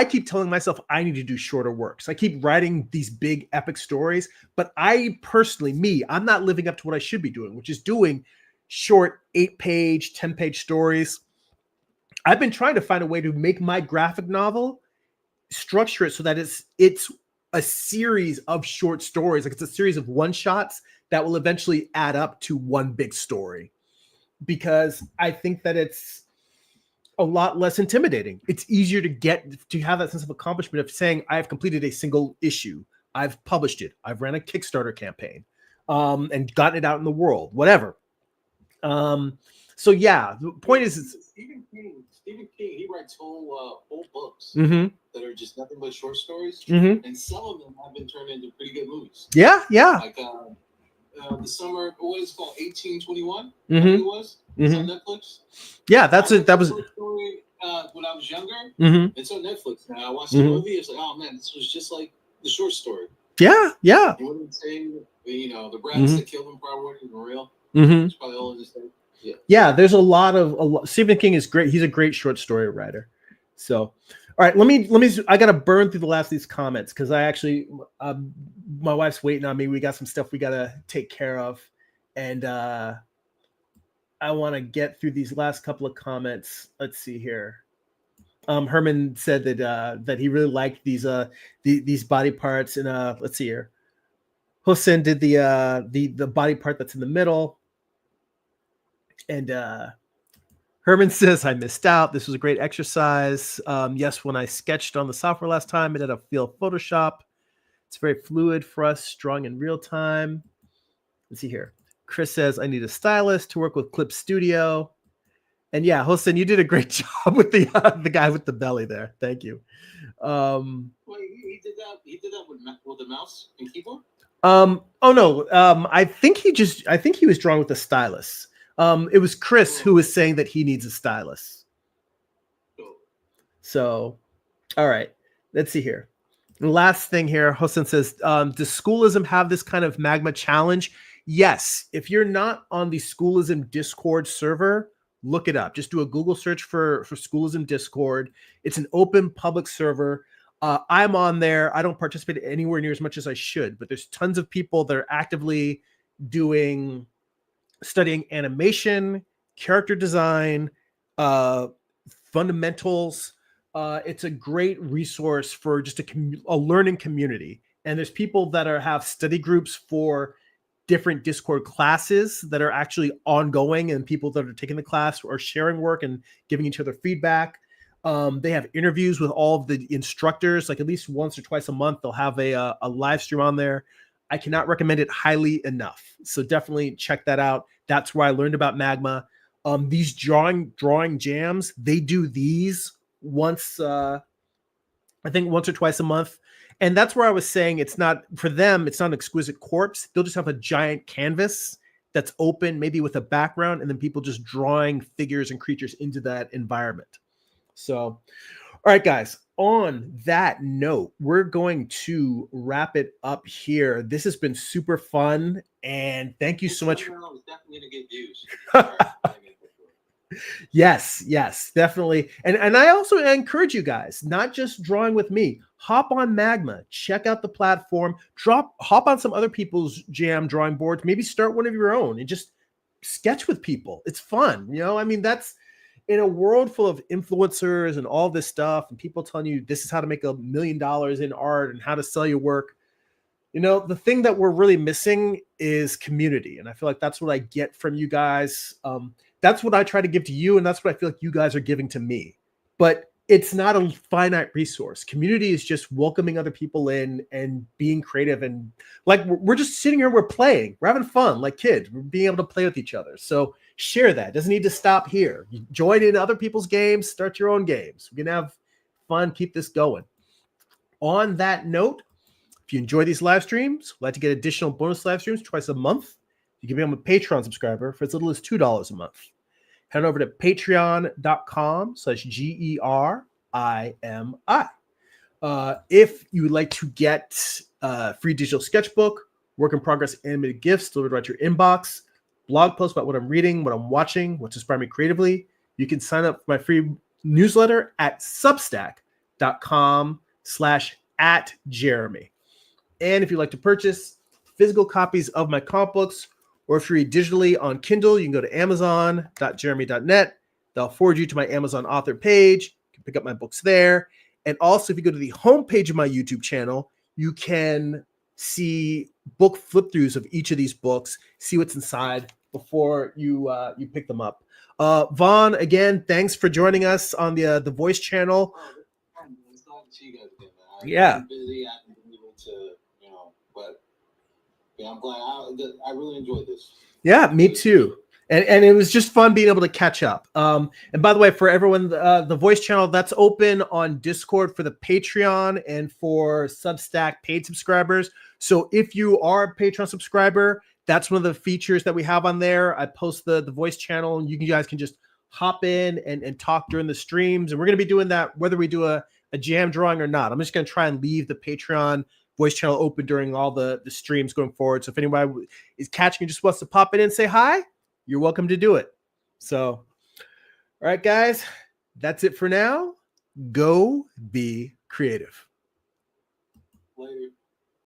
keep telling myself I need to do shorter works. I keep writing these big epic stories, but I personally, I'm not living up to what I should be doing, which is doing short 8-page, 10-page stories. I've been trying to find a way to make my graphic novel, structure it so that it's a series of short stories. Like it's a series of one shots that will eventually add up to one big story, because I think that it's a lot less intimidating. It's easier to have that sense of accomplishment of saying, I've completed a single issue. I've published it. I've ran a Kickstarter campaign, and gotten it out in the world, whatever. So yeah, the point is, Stephen King, he writes whole books mm-hmm. that are just nothing but short stories, mm-hmm. and some of them have been turned into pretty good movies. Yeah. Like the summer, what is it called, 1821? Mm-hmm. It was. It's on Netflix. Yeah, that was a story when I was younger. Mm-hmm. It's on Netflix now. I watched the movie. It's like, oh man, this was just like the short story. Yeah. You wouldn't say, the rats that killed him probably weren't even real. It's probably all in this thing. Yeah, there's a lot. Stephen King is great. He's a great short story writer. So, all right, let me. I gotta burn through the last of these comments because I actually, my wife's waiting on me. We got some stuff we gotta take care of, and I want to get through these last couple of comments. Let's see here. Herman said that he really liked these body parts, and let's see here. Hossein did the body part that's in the middle. And Herman says, I missed out. This was a great exercise. Yes, when I sketched on the software last time, it had a feel of Photoshop. It's very fluid for us, drawing in real time. Let's see here. Chris says, I need a stylist to work with Clip Studio. And yeah, Hossein, you did a great job with the guy with the belly there. Thank you. Well, he did that with the mouse and keyboard? Oh no. I think he was drawing with the stylus. It was Chris who was saying that he needs a stylus. So, all right, let's see here. The last thing here, Hossein says, does Schoolism have this kind of magma challenge? Yes. If you're not on the Schoolism Discord server, look it up. Just do a Google search for Schoolism Discord. It's an open public server. I'm on there. I don't participate anywhere near as much as I should, but there's tons of people that are actively studying animation, character design, fundamentals. It's a great resource for just a learning community. And there's people that have study groups for different Discord classes that are actually ongoing, and people that are taking the class are sharing work and giving each other feedback. They have interviews with all of the instructors, like at least once or twice a month. They'll have a live stream on there. I cannot recommend it highly enough. So definitely check that out. That's where I learned about Magma. These drawing jams, they do these once, I think once or twice a month. And that's where I was saying it's not, for them, it's not an exquisite corpse. They'll just have a giant canvas that's open, maybe with a background, and then people just drawing figures and creatures into that environment. So, all right, guys, on that note, we're going to wrap it up here. This has been super fun, and thank you so much. Definitely gonna get views. Yes, definitely. And I also encourage you guys, not just drawing with me, hop on Magma, check out the platform, hop on some other people's jam drawing boards, maybe start one of your own and just sketch with people. It's fun. I mean, that's in a world full of influencers and all this stuff, and people telling you this is how to make $1 million in art and how to sell your work. The thing that we're really missing is community. And I feel like that's what I get from you guys. That's what I try to give to you, and that's what I feel like you guys are giving to me. But it's not a finite resource. Community is just welcoming other people in and being creative. And like, we're just sitting here, we're playing, we're having fun like kids. We're being able to play with each other. So share that. It doesn't need to stop here. You join in other people's games, start your own games. We can have fun, keep this going. On that note, if you enjoy these live streams, would like to get additional bonus live streams twice a month, you can become a Patreon subscriber for as little as $2 a month. Head over to patreon.com/GERIMI. If you would like to get free digital sketchbook, work in progress animated GIFs delivered right to your inbox, blog posts about what I'm reading, what I'm watching, what's inspiring me creatively, you can sign up for my free newsletter at substack.com/@Jeremy. And if you'd like to purchase physical copies of my comic books, or if you read digitally on Kindle, you can go to amazon.jeremy.net. They'll forward you to my Amazon author page. You can pick up my books there. And also, if you go to the homepage of my YouTube channel, you can see book flip-throughs of each of these books, see what's inside before you pick them up. Vaughn, again, thanks for joining us on the Voice channel. It's glad to see you guys again, man. Yeah. I'm busy. I haven't been able to, but yeah, I'm glad. I really enjoyed this. Yeah, me too. And it was just fun being able to catch up. And by the way, for everyone, the Voice channel, that's open on Discord for the Patreon and for Substack paid subscribers. So if you are a Patreon subscriber, that's one of the features that we have on there. I post the Voice channel, and you guys can just hop in and talk during the streams. And we're going to be doing that whether we do a jam drawing or not. I'm just going to try and leave the Patreon Voice channel open during all the streams going forward. So if anybody is catching and just wants to pop in and say hi, you're welcome to do it. So, all right, guys, that's it for now. Go be creative. Later.